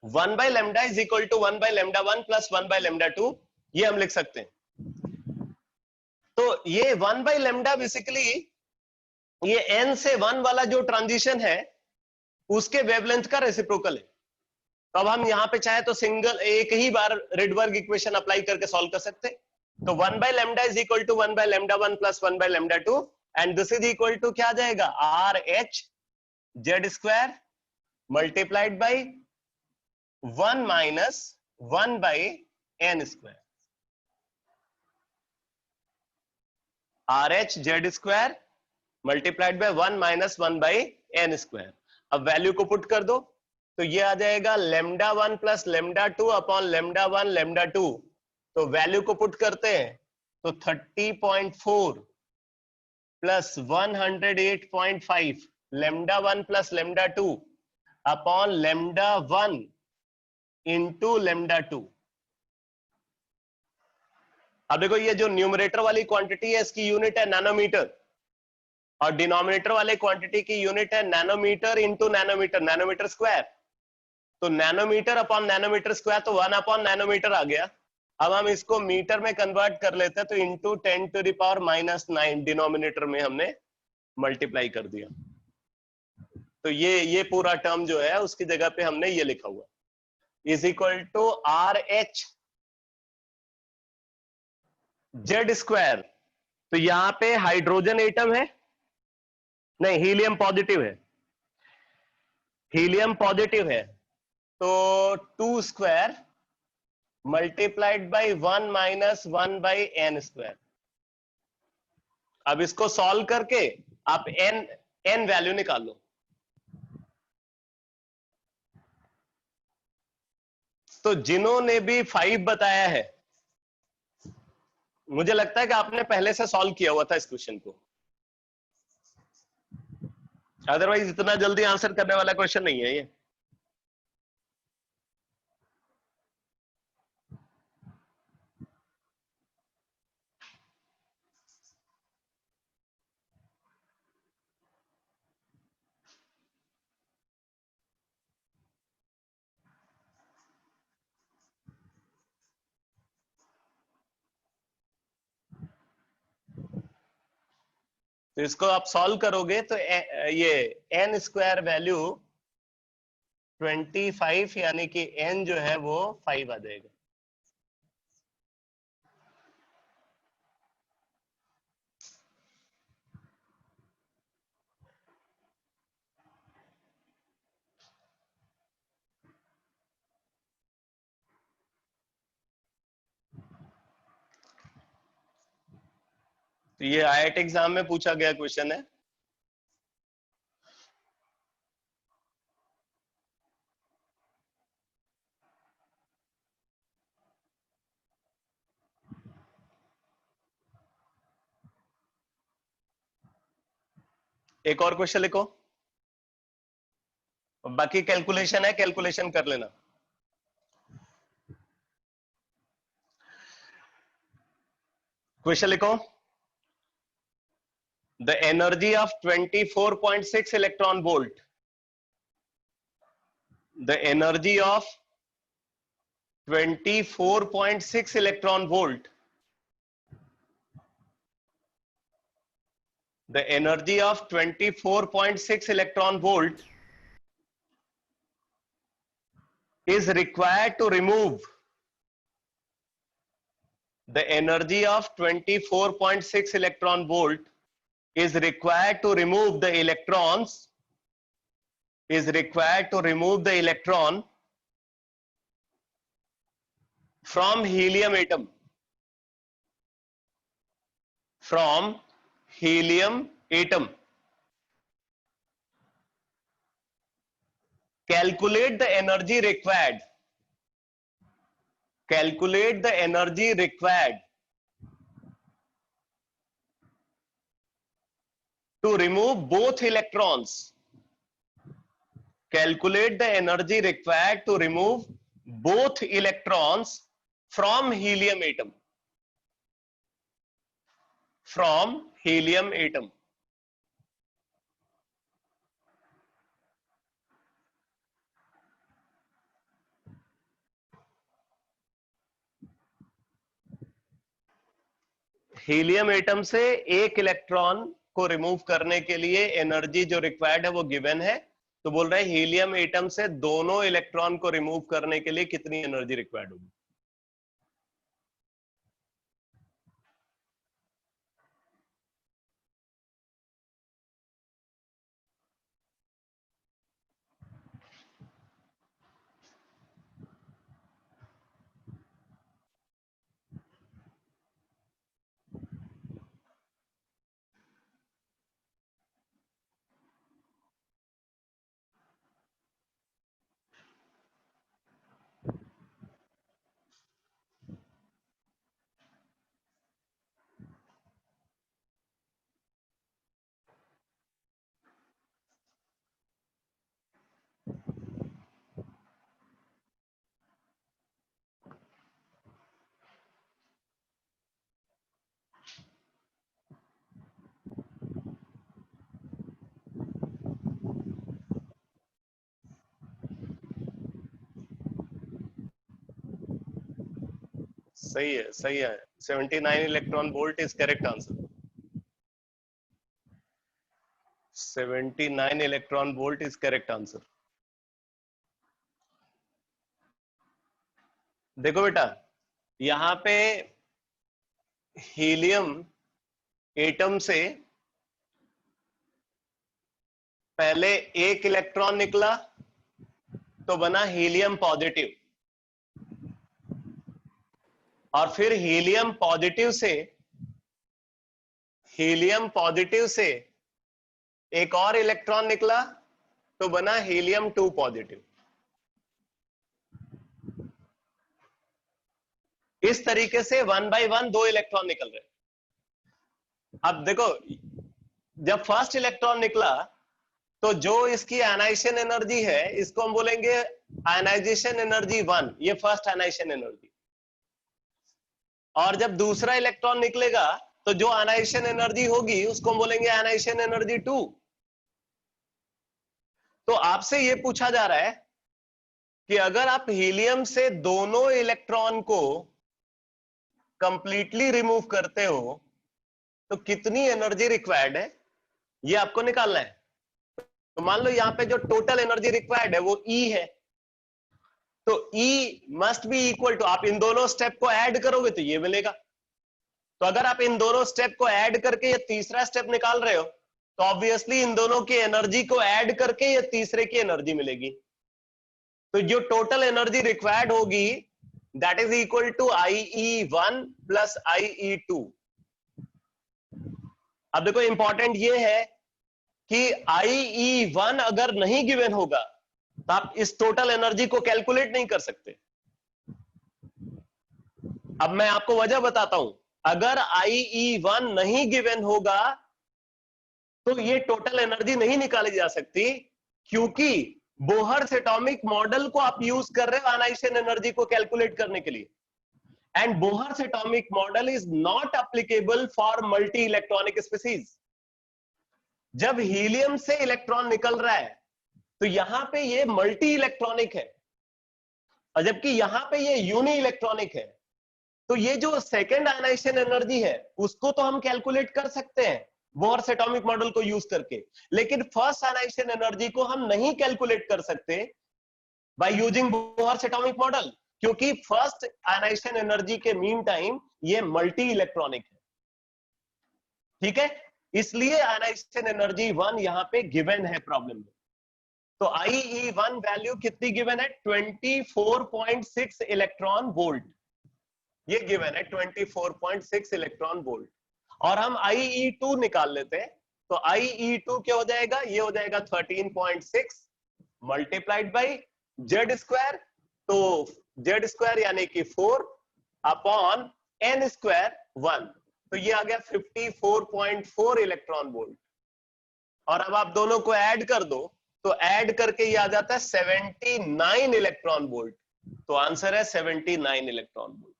1 by lambda is equal to 1 by lambda 1 plus 1 by lambda 2, ये हम लिख सकते हैं। तो ये 1 बाय लेमडा बेसिकली ये n से 1 वाला जो ट्रांजिशन है उसके वेवलेंथ का रेसिप्रोकल है। तो अब हम यहां पे चाहे तो सिंगल एक ही बार रिडबर्ग इक्वेशन अप्लाई करके सॉल्व कर सकते। तो 1 by lambda is equal to 1 by lambda 1 plus 1 by lambda 2 and this is equal to क्या आ जाएगा, R H Z square multiplied by 1 minus 1 by N square, R H Z square multiplied by 1 minus 1 by N square. अब value को put कर दो तो ये आ जाएगा lambda 1 plus lambda 2 upon lambda 1 lambda 2। तो वैल्यू को पुट करते हैं तो 30.4 plus 108.5 lambda 1 plus lambda 2 upon lambda 1 into lambda 2। अब देखो ये जो न्यूमरेटर वाली क्वांटिटी है इसकी यूनिट है नैनोमीटर और डिनोमिनेटर वाले क्वांटिटी की यूनिट है nanometre into nanometre, nanometre square. तो नैनोमीटर अपॉन नैनोमीटर स्क्वायर तो 1 अपॉन नैनोमीटर आ गया। अब हम इसको मीटर में कन्वर्ट कर लेते हैं तो इंटू 10⁻⁹ डिनोमिनेटर में हमने मल्टीप्लाई कर दिया। तो ये पूरा टर्म जो है उसकी जगह पे हमने ये लिखा हुआ is equal to R H Z square. तो यहां पे हाइड्रोजन एटम है, नहीं हीलियम पॉजिटिव है, हीलियम पॉजिटिव है तो 2 square multiplied by 1 minus 1 by N square. अब इसको सॉल्व करके आप एन वैल्यू निकाल लो। तो जिन्होंने भी 5 बताया है मुझे लगता है कि आपने पहले से सॉल्व किया हुआ था इस क्वेश्चन को, अदरवाइज इतना जल्दी आंसर करने वाला क्वेश्चन नहीं है ये। तो इसको आप सॉल्व करोगे तो ये एन स्क्वायर वैल्यू 25 यानी कि एन जो है वो 5 आ जाएगा। तो ये आईआईटी एग्जाम में पूछा गया क्वेश्चन है। एक और क्वेश्चन लिखो, बाकी कैलकुलेशन है, कैलकुलेशन कर लेना। क्वेश्चन लिखो, the energy of 24.6 electron volt, the energy of 24.6 electron volt, the energy of 24.6 electron volt is required to remove, the energy of 24.6 electron volt is required to remove the electrons, is required to remove the electron from helium atom, from helium atom. Calculate the energy required, calculate the energy required to remove both electrons, calculate the energy required to remove both electrons from helium atom, from helium atom. Helium atom से एक electron को remove करने के लिए energy जो required है वो given है, तो बोल रहे हैं हीलियम एटम से दोनों इलेक्ट्रॉन को रिमूव करने के लिए कितनी एनर्जी रिक्वायर्ड होगी। सही है, सही है। 79 electron volt is correct answer. 79 electron volt is correct answer. देखो बेटा, यहां पे हीलियम एटम से पहले एक इलेक्ट्रॉन निकला तो बना हीलियम पॉजिटिव, और फिर हीलियम पॉजिटिव से एक और इलेक्ट्रॉन निकला तो बना हीलियम 2 पॉजिटिव। इस तरीके से 1 बाय 1 दो इलेक्ट्रॉन निकल रहे। अब देखो, जब फर्स्ट इलेक्ट्रॉन निकला तो जो इसकी आयनाइजेशन एनर्जी है इसको हम बोलेंगे आयनाइजेशन एनर्जी 1, ये फर्स्ट आयनाइजेशन एनर्जी। और जब दूसरा इलेक्ट्रॉन निकलेगा तो जो आयनाइजेशन एनर्जी होगी उसको हम बोलेंगे आयनाइजेशन एनर्जी 2। तो आपसे ये पूछा जा रहा है कि अगर आप हीलियम से दोनों इलेक्ट्रॉन को कंप्लीटली रिमूव करते हो तो कितनी एनर्जी रिक्वायर्ड है, ये आपको निकालना है। तो मान लो यहां पे जो टोटल एनर्जी रिक्वायर्ड है वो E है, तो E must be equal to, आप इन दोनों स्टेप को ऐड करोगे तो ये मिलेगा। तो अगर आप इन दोनों स्टेप को ऐड करके ये तीसरा स्टेप निकाल रहे हो तो ऑब्वियसली इन दोनों की एनर्जी को ऐड करके ये तीसरे की एनर्जी मिलेगी। तो जो टोटल एनर्जी रिक्वायर्ड होगी that is equal to IE1 plus IE2। अब देखो इंपॉर्टेंट ये है कि IE1 अगर नहीं गिवन होगा तो आप इस टोटल एनर्जी को कैलकुलेट नहीं कर सकते। अब मैं आपको वजह बताता हूं, अगर IE1 नहीं गिवन होगा तो ये टोटल एनर्जी नहीं निकाली जा सकती, क्योंकि बोहर्स एटॉमिक मॉडल को आप यूज कर रहे हो आयनाइजेशन एनर्जी को कैलकुलेट करने के लिए, and Bohr's atomic model is not applicable for multi electronic species. जब हीलियम से इलेक्ट्रॉन निकल रहा है तो यहां पे ये मल्टी इलेक्ट्रॉनिक है, और जबकि यहां पे ये यूनि इलेक्ट्रॉनिक है। तो ये जो सेकेंड आयनाइजेशन एनर्जी है उसको तो हम कैलकुलेट कर सकते हैं बोहर्स एटॉमिक मॉडल को यूज करके, लेकिन फर्स्ट आयनाइजेशन एनर्जी को हम नहीं कैलकुलेट कर सकते by using Bohr's atomic model, क्योंकि फर्स्ट आयनाइजेशन एनर्जी के मीन टाइम ये मल्टी इलेक्ट्रॉनिक है। ठीक है, इसलिए आयनाइजेशन एनर्जी 1 यहां पे गिवन है प्रॉब्लम में। तो IE1 वैल्यू कितनी गिवन है, 24.6 इलेक्ट्रॉन वोल्ट, ये गिवन है 24.6 इलेक्ट्रॉन वोल्ट। और हम IE2 निकाल लेते हैं, तो IE2 क्या हो जाएगा, ये हो जाएगा 13.6 मल्टीप्लाइड बाई जेड स्क्वायर, तो जेड स्क्वायर यानी कि 4 अपॉन एन स्क्वायर 1, तो ये आ गया 54.4 इलेक्ट्रॉन वोल्ट। और अब आप दोनों को ऐड कर दो तो ऐड करके ये आ जाता है 79 इलेक्ट्रॉन वोल्ट। तो आंसर है 79 इलेक्ट्रॉन वोल्ट।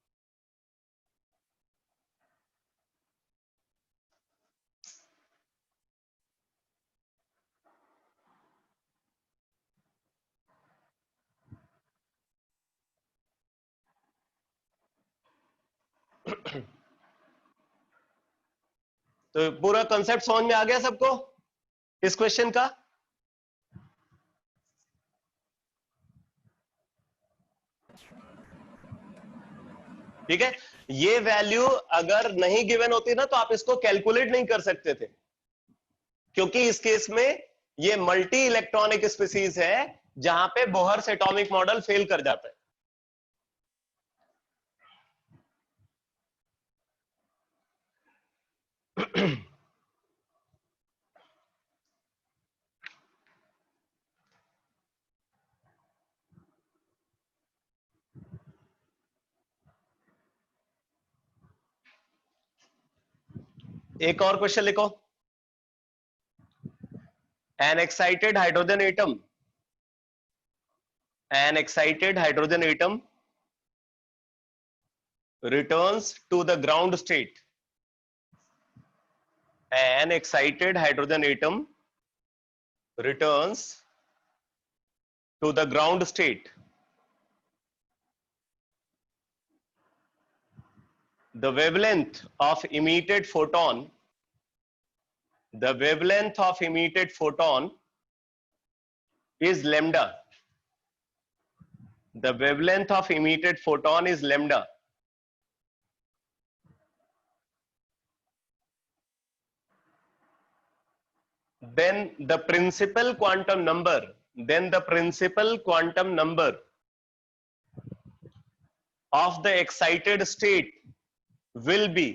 तो पूरा कॉन्सेप्ट समझ में आ गया सबको इस क्वेश्चन का? ठीक है, ये वैल्यू अगर नहीं गिवन होती ना तो आप इसको कैलकुलेट नहीं कर सकते थे, क्योंकि इस केस में ये मल्टी इलेक्ट्रॉनिक स्पीसीज है जहां पे बोहर्स एटॉमिक मॉडल फेल कर जाता है। एक और क्वेश्चन लिखो। An excited hydrogen atom returns to the ground state. An excited hydrogen atom returns to the ground state. The wavelength of emitted photon is lambda. The wavelength of emitted photon is lambda. Then the principal quantum number of the excited state will be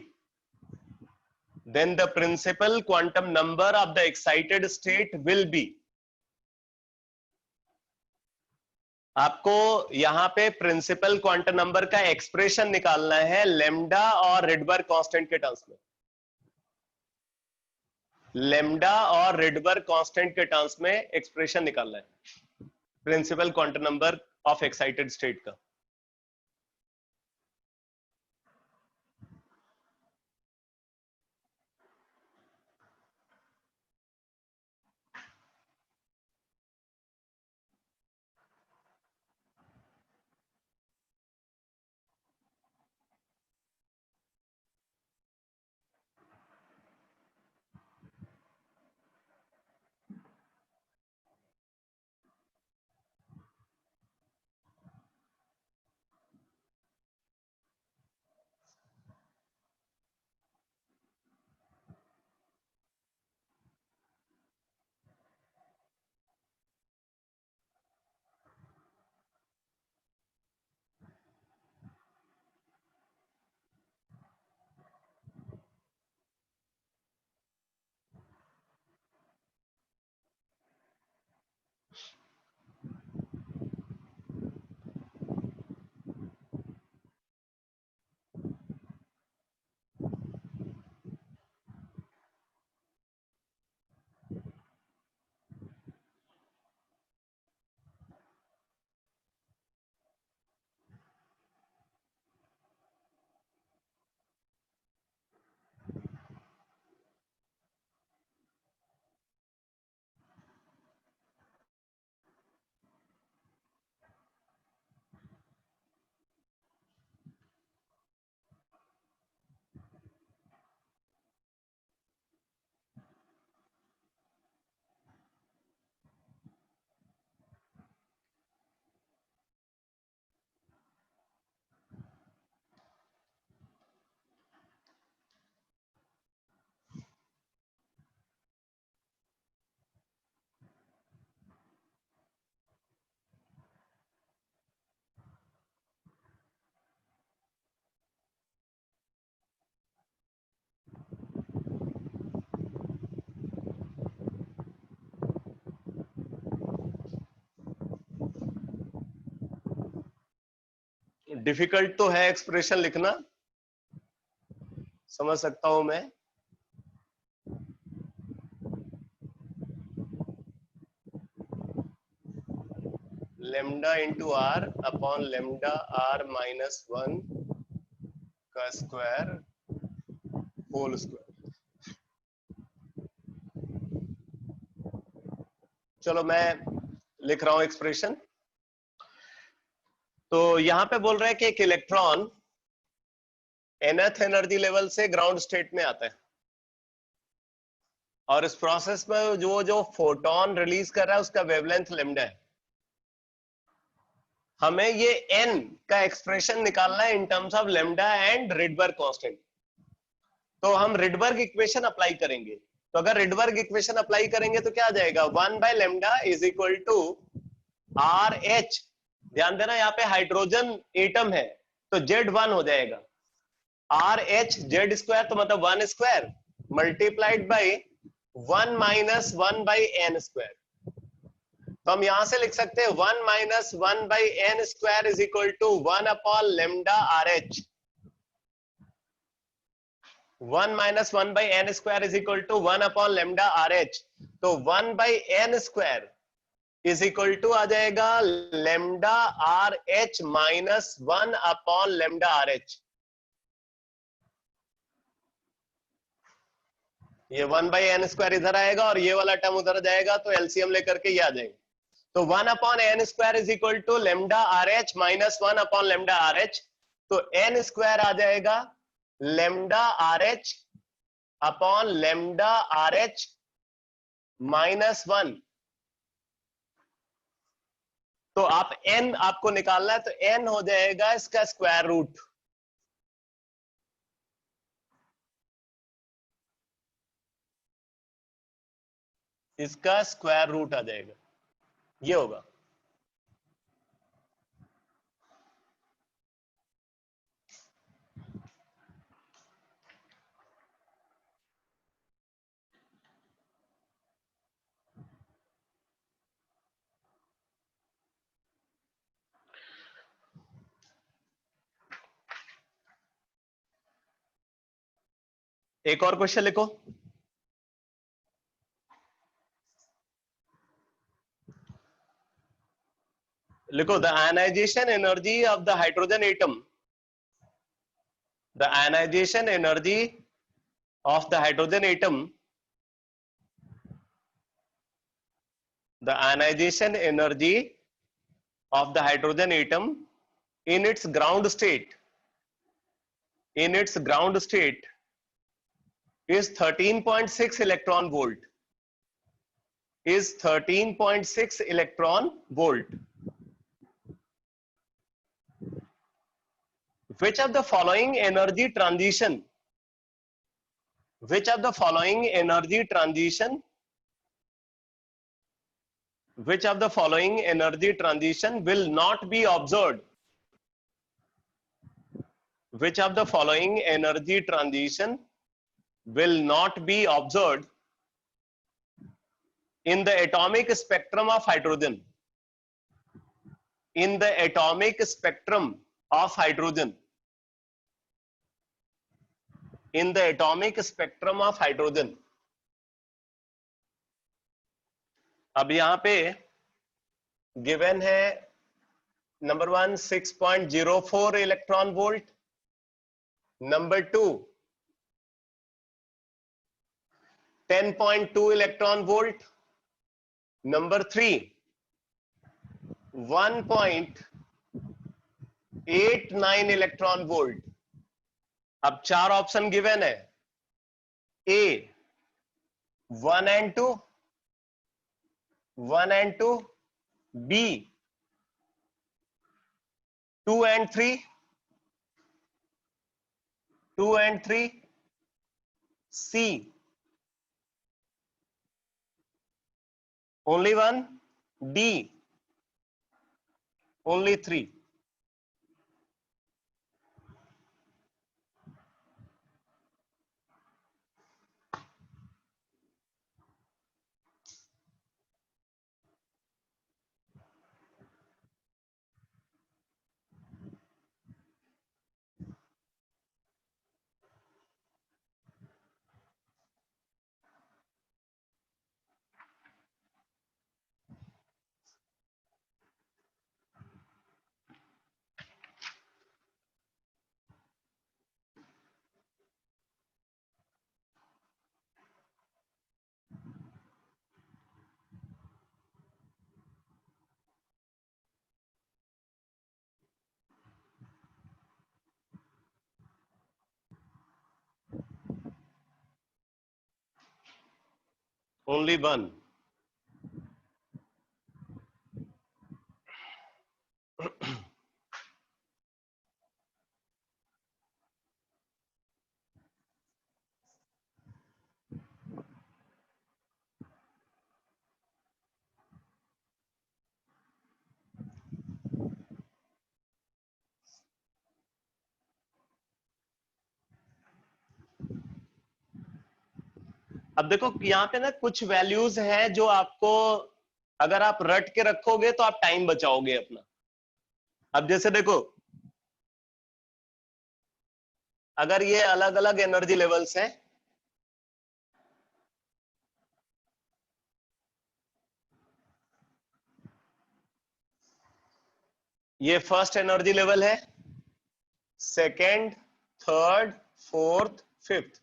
आपको यहां पे principal quantum number का expression निकालना है lambda और Rydberg constant के terms में। Lambda और रिडबर्ग कांस्टेंट के टर्म्स में एक्सप्रेशन निकालना है principal quantum number of excited state का। डिफिकल्ट तो है एक्सप्रेशन लिखना, समझ सकता हूं मैं। Lambda into R upon lambda R minus 1 का स्क्वायर होल स्क्वायर। चलो मैं लिख रहा हूं एक्सप्रेशन। तो यहां पे बोल रहा है कि एक इलेक्ट्रॉन nth एनर्जी लेवल से ग्राउंड स्टेट में आता है। और इस प्रोसेस में जो फोटोन रिलीज कर रहा है उसका वेवलेंथ लैम्डा है। हमें ये n का एक्सप्रेशन निकालना है in terms of lambda and Rydberg constant. तो हम रिडबर्ग इक्वेशन अप्लाई करेंगे। तो अगर रिडबर्ग इक्वेशन अप्लाई करेंगे तो क्या आ जाएगा, 1 by lambda is equal to R H. ध्यान देना यहाँ पे हाइड्रोजन एटम है तो Z1 हो जाएगा, आर एच जेड स्क्वायर तो मतलब 1 square multiplied by 1 minus 1 by N square. तो हम यहां से लिख सकते हैं 1 minus 1 by N square is equal to 1 upon lambda R H. 1 minus 1 by N square is equal to 1 upon lambda R H. तो 1 by N square is equal to आ जाएगा lambda R H minus 1 upon lambda R H. ये 1 by N square इधर आएगा और ये वाला term उधर जाएगा तो एलसीएम लेकर के ये आ जाएगा। तो 1 upon N square is equal to lambda R H minus 1 upon lambda R H. तो एन स्क्वायर आ जाएगा lambda R H upon lambda R H minus 1। तो आप n आपको निकालना है तो n हो जाएगा इसका स्क्वायर रूट। इसका स्क्वायर रूट आ जाएगा, ये होगा। एक और क्वेश्चन लिखो। लिखो the ionization energy of the hydrogen atom, the ionization energy of the hydrogen atom, the ionization energy of the hydrogen atom in its ground state, in its ground state is 13.6 electron volt, is 13.6 electron volt. Which of the following energy transition, which of the following energy transition, which of the following energy transition will not be observed, which of the following energy transition will not be observed in the atomic spectrum of hydrogen, in the atomic spectrum of hydrogen, in the atomic spectrum of hydrogen. अब यहां पे given है number 1 6.04 electron volt, number 2 10.2 electron volt, number 3 1.89 electron volt. अब 4 option given है, A 1 and 2, 1 and 2, B 2 and 3, 2 and 3, C only 1, D only 3। Only one. अब देखो यहाँ पे ना कुछ वैल्यूज हैं जो आपको अगर आप रट के रखोगे तो आप टाइम बचाओगे अपना। अब जैसे देखो, अगर ये अलग अलग एनर्जी लेवल्स हैं, ये फर्स्ट एनर्जी लेवल है, second, third, fourth, fifth.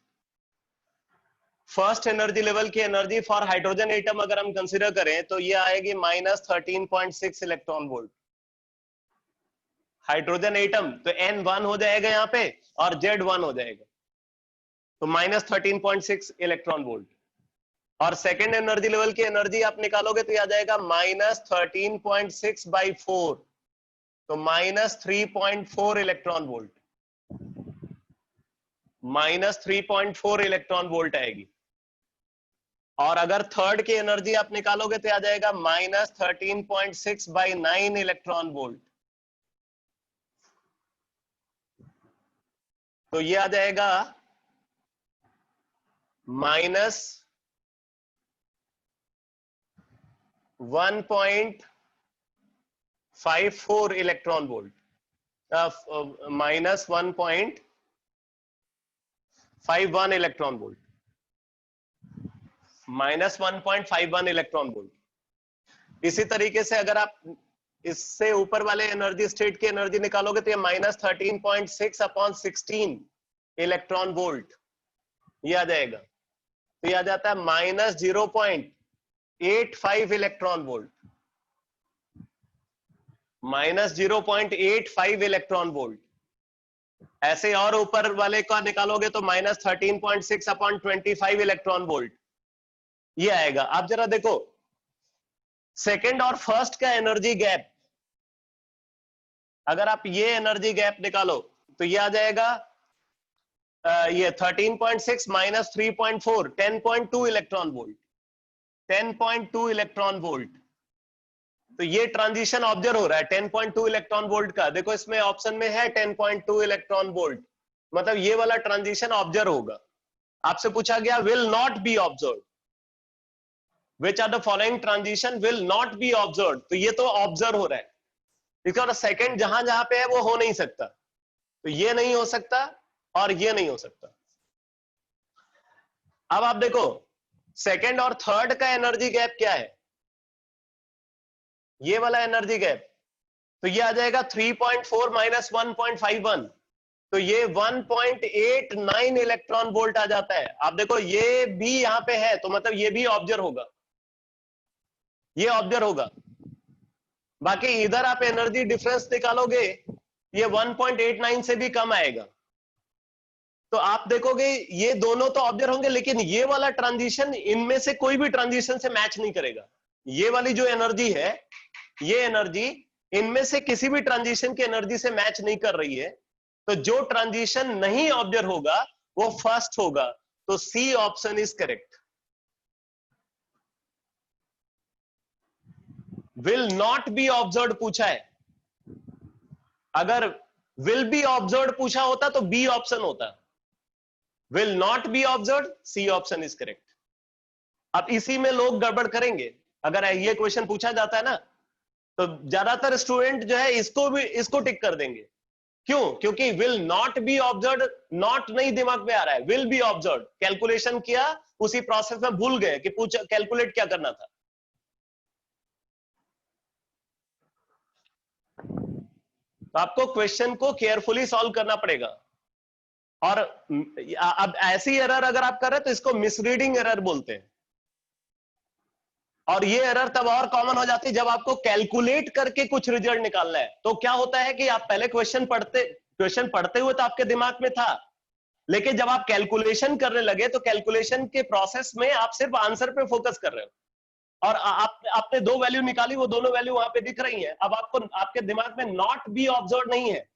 First energy level की एनर्जी फॉर हाइड्रोजन एटम अगर हम कंसीडर करें तो ये आएगी -13.6 इलेक्ट्रॉन वोल्ट। हाइड्रोजन एटम तो N1 हो जाएगा यहाँ पे और Z1 हो जाएगा, तो -13.6 इलेक्ट्रॉन वोल्ट। और सेकेंड एनर्जी लेवल की एनर्जी आप निकालोगे तो आ जाएगा -13.6 by 4, तो -3.4 इलेक्ट्रॉन वोल्ट, -3.4 इलेक्ट्रॉन वोल्ट आएगी। और अगर थर्ड की एनर्जी आप निकालोगे तो आ जाएगा -13.6 by 9 इलेक्ट्रॉन वोल्ट, तो ये आ जाएगा -1.54 electron volt, -1.51 electron volt, -1.51 electron volt. इसी तरीके से अगर आप इससे ऊपर वाले एनर्जी स्टेट की एनर्जी निकालोगे तो ये -13.6 अपॉन 16 इलेक्ट्रॉन वोल्ट ये आ जाएगा, तो ये आ जाता है -0.85 इलेक्ट्रॉन वोल्ट, -0.85 इलेक्ट्रॉन वोल्ट। ऐसे और ऊपर वाले का निकालोगे तो -13.6 अपॉन 25 इलेक्ट्रॉन वोल्ट ये आएगा। आप जरा देखो सेकेंड और फर्स्ट का एनर्जी गैप, अगर आप ये एनर्जी गैप निकालो तो ये आ जाएगा ये 13.6 minus 3.4 10.2 electron volt, 10.2 electron volt. तो ये ट्रांजिशन ऑब्जर्व हो रहा है 10.2 इलेक्ट्रॉन वोल्ट का। देखो इसमें ऑप्शन में है 10.2 इलेक्ट्रॉन वोल्ट, मतलब ये वाला ट्रांजिशन ऑब्जर्व होगा। आपसे पूछा गया will not be observe, which are the following transition will not be observe, तो ये तो ऑब्जर्व हो रहा है। इसका सेकंड जहां जहां पे है वो हो नहीं सकता, तो ये नहीं हो सकता और ये नहीं हो सकता। अब आप देखो सेकंड और थर्ड का एनर्जी गैप क्या है, ये वाला एनर्जी गैप, तो ये आ जाएगा 3.4 माइनस 1.51, तो ये 1.89 इलेक्ट्रॉन वोल्ट आ जाता है। आप देखो ये भी यहां पे है, तो मतलब ये भी ऑब्जर्व होगा, ये ऑब्जर्व होगा। बाकी इधर आप एनर्जी डिफरेंस निकालोगे ये 1.89 से भी कम आएगा, तो आप देखोगे ये दोनों तो ऑब्जर्व होंगे, लेकिन ये वाला ट्रांजिशन इनमें से कोई भी ट्रांजिशन से मैच नहीं करेगा। ये वाली जो एनर्जी है, ये एनर्जी इनमें से किसी भी ट्रांजिशन की एनर्जी से मैच नहीं कर रही है, तो जो ट्रांजिशन नहीं ऑब्जर्व होगा वो फर्स्ट होगा, तो C option is correct. Will not be observe पूछा है, अगर विल बी ऑब्जर्व पूछा होता तो बी ऑप्शन होता, will not be observe, C option is correct. अब इसी में लोग गड़बड़ करेंगे, अगर ये क्वेश्चन पूछा जाता है ना तो ज्यादातर स्टूडेंट जो है इसको टिक कर देंगे। क्यों? क्योंकि will not be observe, not नहीं दिमाग में आ रहा है, विल बी ऑब्जर्व कैलकुलेशन किया, उसी प्रोसेस में भूल गए कि पूछा कैलकुलेट क्या करना था। तो आपको क्वेश्चन को केयरफुली सॉल्व करना पड़ेगा। और अब ऐसी एरर अगर आप कर रहे हैं तो इसको मिसरीडिंग एरर बोलते हैं, और ये एरर तब और कॉमन हो जाती है जब आपको कैलकुलेट करके कुछ रिजल्ट निकालना है। तो क्या होता है कि आप पहले क्वेश्चन पढ़ते हुए तो आपके दिमाग में था, लेकिन जब आप कैलकुलेशन करने लगे तो कैलकुलेशन के प्रोसेस में आप सिर्फ आंसर पे फोकस कर रहे हो और आपने दो वैल्यू निकाली, वो दोनों वैल्यू वहां पे दिख रही हैं। अब आपको आपके दिमाग में नॉट बी ऑब्जर्व नहीं है,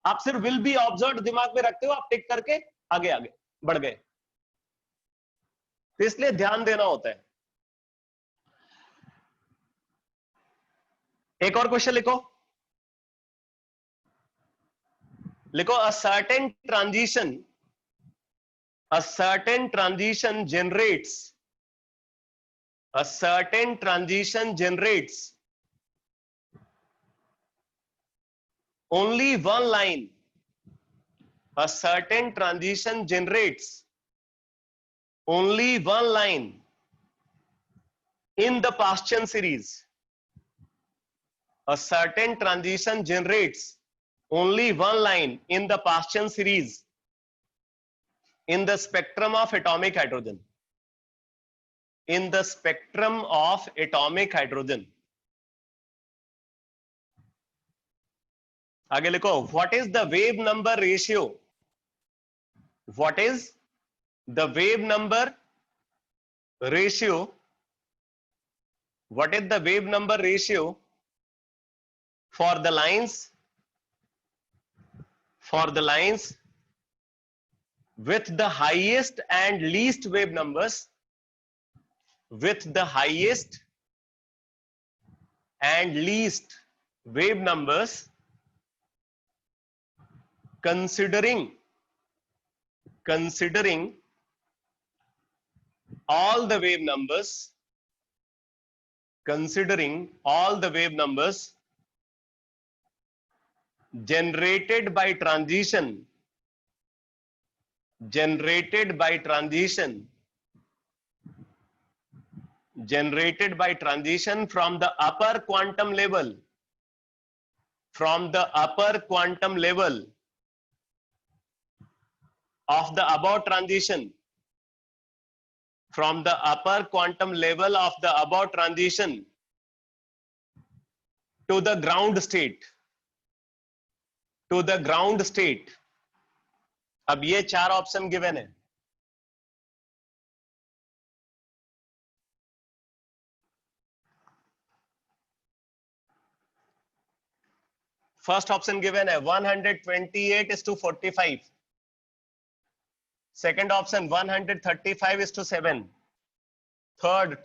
आप सिर्फ विल बी ऑब्जर्व दिमाग में रखते हो, आप टिक करके आगे आगे बढ़ गए। तो इसलिए ध्यान देना होता है। एक और क्वेश्चन लिखो, लिखो a certain transition generates only one line. A certain transition generates only one line in the Paschen series. A certain transition generates only one line in the Paschen series in the spectrum of atomic hydrogen. In the spectrum of atomic hydrogen. आगे लिखो, what is the wave number ratio? What is the wave number ratio? What is the wave number ratio for the lines with the highest and least wave numbers, with the highest and least wave numbers, considering all the wave numbers, generated by transition from the upper quantum level of the above transition, from the upper quantum level of the above transition to the ground state, अब ये चार option given है। First option given है 128:45, second option 135:7, third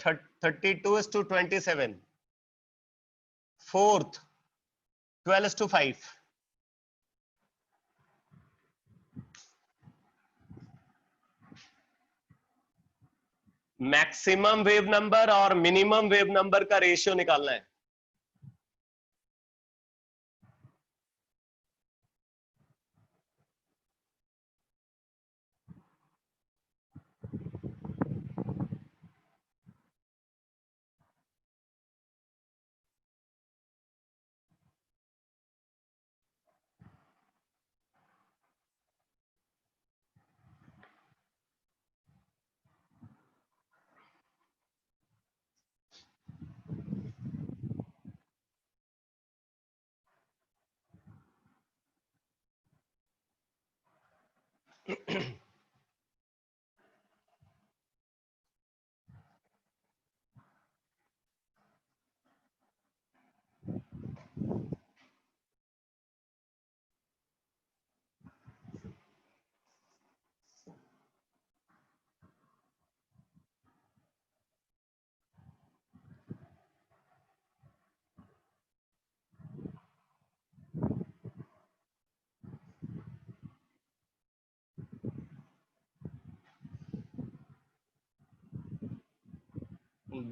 32:27, fourth 12:5। Maximum wave number और minimum wave number का ratio निकालना है।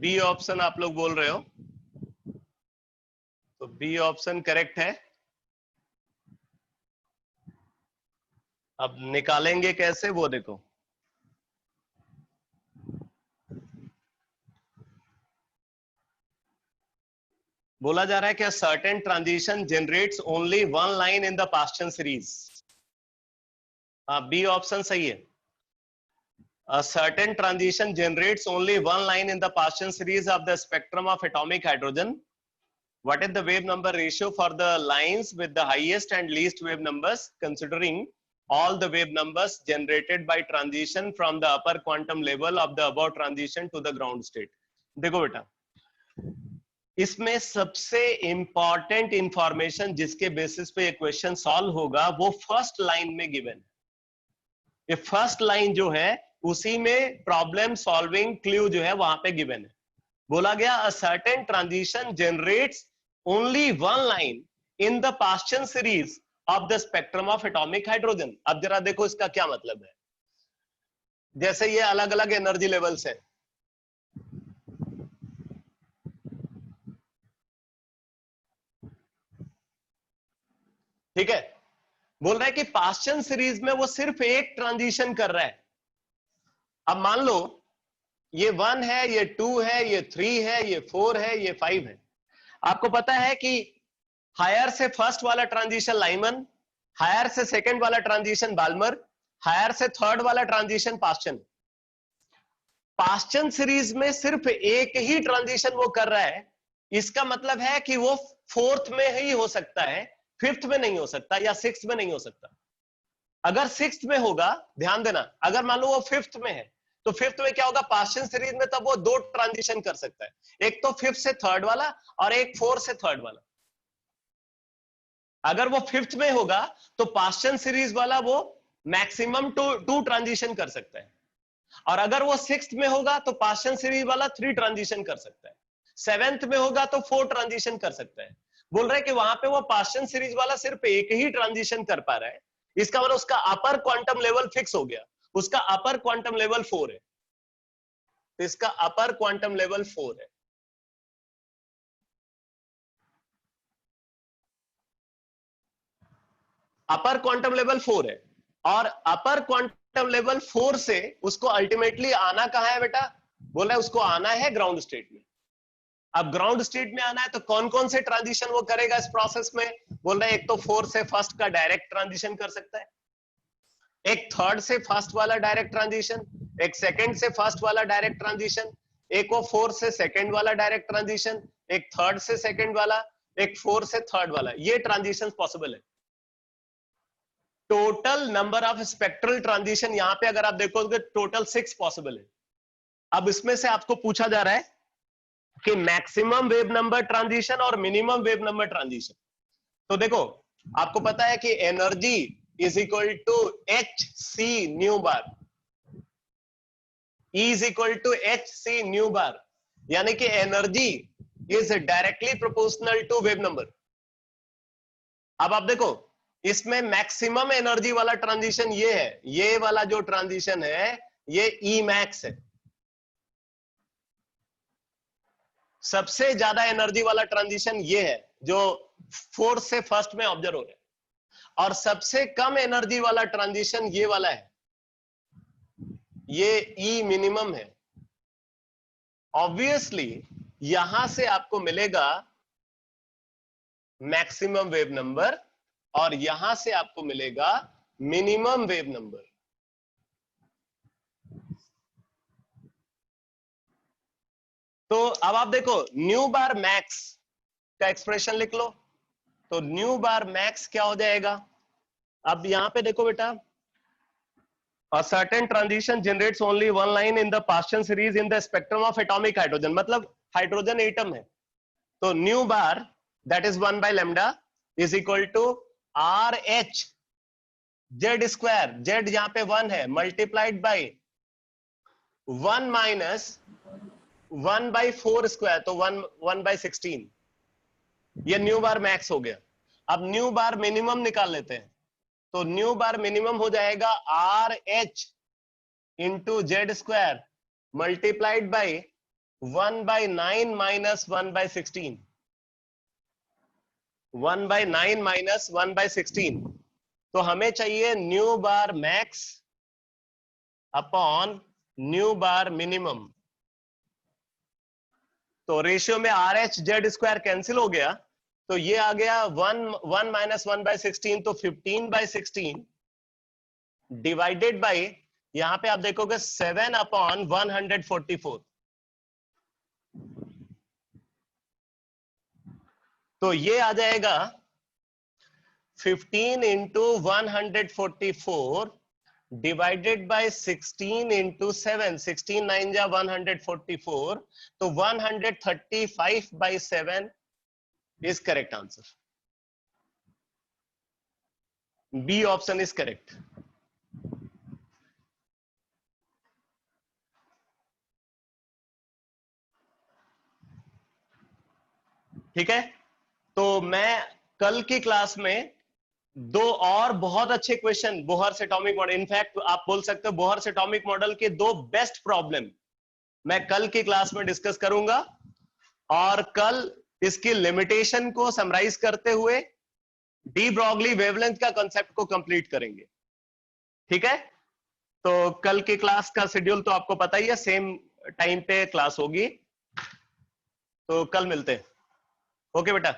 B option आप लोग बोल रहे हो, तो बी ऑप्शन करेक्ट है। अब निकालेंगे कैसे वो देखो, बोला जा रहा है कि certain transition generates only one line in the Paschen series. हाँ, बी ऑप्शन सही है। A certain transition generates only one line in the Paschen series of the spectrum of atomic hydrogen. What is the wave number ratio for the lines with the highest and least wave numbers, considering all the wave numbers generated by transition from the upper quantum level of the above transition to the ground state. देखो बेटा, इसमें सबसे important information जिसके basis पे ये question solve होगा वो first line में गिवन है. ये फर्स्ट लाइन जो है उसी में प्रॉब्लम सॉल्विंग क्लू जो है वहां पे गिवन है. बोला गया a certain transition generates only one line in the Paschen series of the spectrum of atomic hydrogen. अब जरा देखो इसका क्या मतलब है. जैसे ये अलग अलग एनर्जी लेवल्स हैं, ठीक है. बोल रहा है कि पास्चन सीरीज में वो सिर्फ एक ट्रांजिशन कर रहा है. अब मान लो ये 1 है, ये 2 है, ये 3 है, ये 4 है, ये 5 है. आपको पता है कि हायर से फर्स्ट वाला ट्रांजिशन लाइमन, हायर से सेकंड वाला ट्रांजिशन बाल्मर, हायर से थर्ड वाला ट्रांजिशन पास्चन. पास्चन सीरीज में सिर्फ एक ही ट्रांजिशन वो कर रहा है. इसका मतलब है कि वो फोर्थ में ही हो सकता है, फिफ्थ में नहीं हो सकता या सिक्स्थ में नहीं हो सकता. अगर सिक्स्थ में होगा, ध्यान देना, अगर मान लो वो फिफ्थ में है तो फिफ्थ में क्या होगा, पास्चन सीरीज में तब वो दो ट्रांजिशन कर सकता है, एक तो फिफ्थ से थर्ड वाला और एक फोर्थ से थर्ड वाला. अगर वो फिफ्थ में होगा तो पास्चन सीरीज वाला वो मैक्सिमम टू ट्रांजिशन कर सकता है, और अगर वो सिक्स्थ में होगा तो पास्चन सीरीज वाला 3 ट्रांजिशन कर सकता है, सेवेंथ में होगा तो 4 ट्रांजिशन कर सकता है. बोल रहे हैं कि वहां पे वो पास्चन सीरीज वाला सिर्फ एक ही ट्रांजिशन कर पा रहा है. इसका मतलब उसका अपर क्वांटम लेवल फिक्स हो गया, उसका अपर क्वांटम लेवल 4 है. तो इसका अपर क्वांटम लेवल 4 है. अपर क्वांटम लेवल 4 है, और अपर क्वांटम लेवल 4 से उसको अल्टीमेटली आना कहां है बेटा, बोला है उसको आना है ग्राउंड स्टेट में. अब ग्राउंड स्टेट में आना है तो कौन कौन से ट्रांजिशन वो करेगा इस प्रोसेस में. बोल रहा है एक तो 4 से फर्स्ट का डायरेक्ट ट्रांजिशन कर सकता है, एक थर्ड से फर्स्ट वाला डायरेक्ट ट्रांजिशन, एक सेकंड से फर्स्ट वाला डायरेक्ट ट्रांजिशन, एक वो 4 से सेकंड वाला डायरेक्ट ट्रांजिशन, एक थर्ड से सेकंड वाला, एक 4 से थर्ड वाला. ये ट्रांजिशन पॉसिबल है. Total number of spectral transition यहां पे अगर आप देखोगे टोटल 6 पॉसिबल है. अब इसमें से आपको पूछा जा रहा है कि मैक्सिमम वेव नंबर ट्रांजिशन और मिनिमम वेव नंबर ट्रांजिशन. तो देखो आपको पता है कि energy is equal to H C nu bar, E is equal to H C nu bar, यानी कि energy is directly proportional to wave number. अब आप देखो इसमें मैक्सिमम एनर्जी वाला ट्रांजिशन ये है, ये वाला जो ट्रांजिशन है ये E मैक्स है. सबसे ज्यादा एनर्जी वाला ट्रांजिशन ये है जो फोर्थ से फर्स्ट में ऑब्जर्व हो रहा है, और सबसे कम एनर्जी वाला ट्रांजिशन ये वाला है, ये E मिनिमम है. ऑब्वियसली यहां से आपको मिलेगा मैक्सिमम वेव नंबर और यहां से आपको मिलेगा मिनिमम वेव नंबर. तो अब आप देखो न्यू बार मैक्स का एक्सप्रेशन लिख लो. तो न्यू बार मैक्स क्या हो जाएगा, अब यहां पे देखो बेटा, a certain transition generates only one line in the Paschen series in the spectrum of atomic hydrogen. मतलब हाइड्रोजन एटम है. तो new bar that is 1 by lambda is equal to RH Z square, Z यहां पे 1 है, multiplied by 1 minus 1 by 4 square, तो 1 by 16. ये new बार max हो गया. अब न्यू बार मिनिमम निकाल लेते हैं. तो न्यू बार मिनिमम हो जाएगा RH into Z square multiplied by 1 by 9 minus 1 by 16. 1 by 9 minus 1 by 16. तो हमें चाहिए न्यू बार मैक्स अपॉन न्यू बार मिनिमम. तो रेशियो में RH जेड स्क्वायर कैंसिल हो गया, तो ये आ गया 1 माइनस 1 by 16, तो 15 by 16 डिवाइडेड बाई, यहां पे आप देखोगे 7 अपॉन 144. तो ये आ जाएगा 15 into 144 divided by 16 into 7, 16 9 जा 144, तो 135 by 7 is correct answer. B option is correct. ठीक है, तो मैं कल की क्लास में दो और बहुत अच्छे question Bohr's atomic model, in fact आप बोल सकते हो बोहर्स एटॉमिक मॉडल के दो बेस्ट प्रॉब्लम मैं कल की क्लास में डिस्कस करूंगा, और कल इसकी लिमिटेशन को समराइज करते हुए डी ब्रॉगली वेवलेंथ का कांसेप्ट को कंप्लीट करेंगे। ठीक है, तो कल की क्लास का शेड्यूल तो आपको पता ही है, सेम टाइम पे क्लास होगी, तो कल मिलते हैं। ओके बेटा।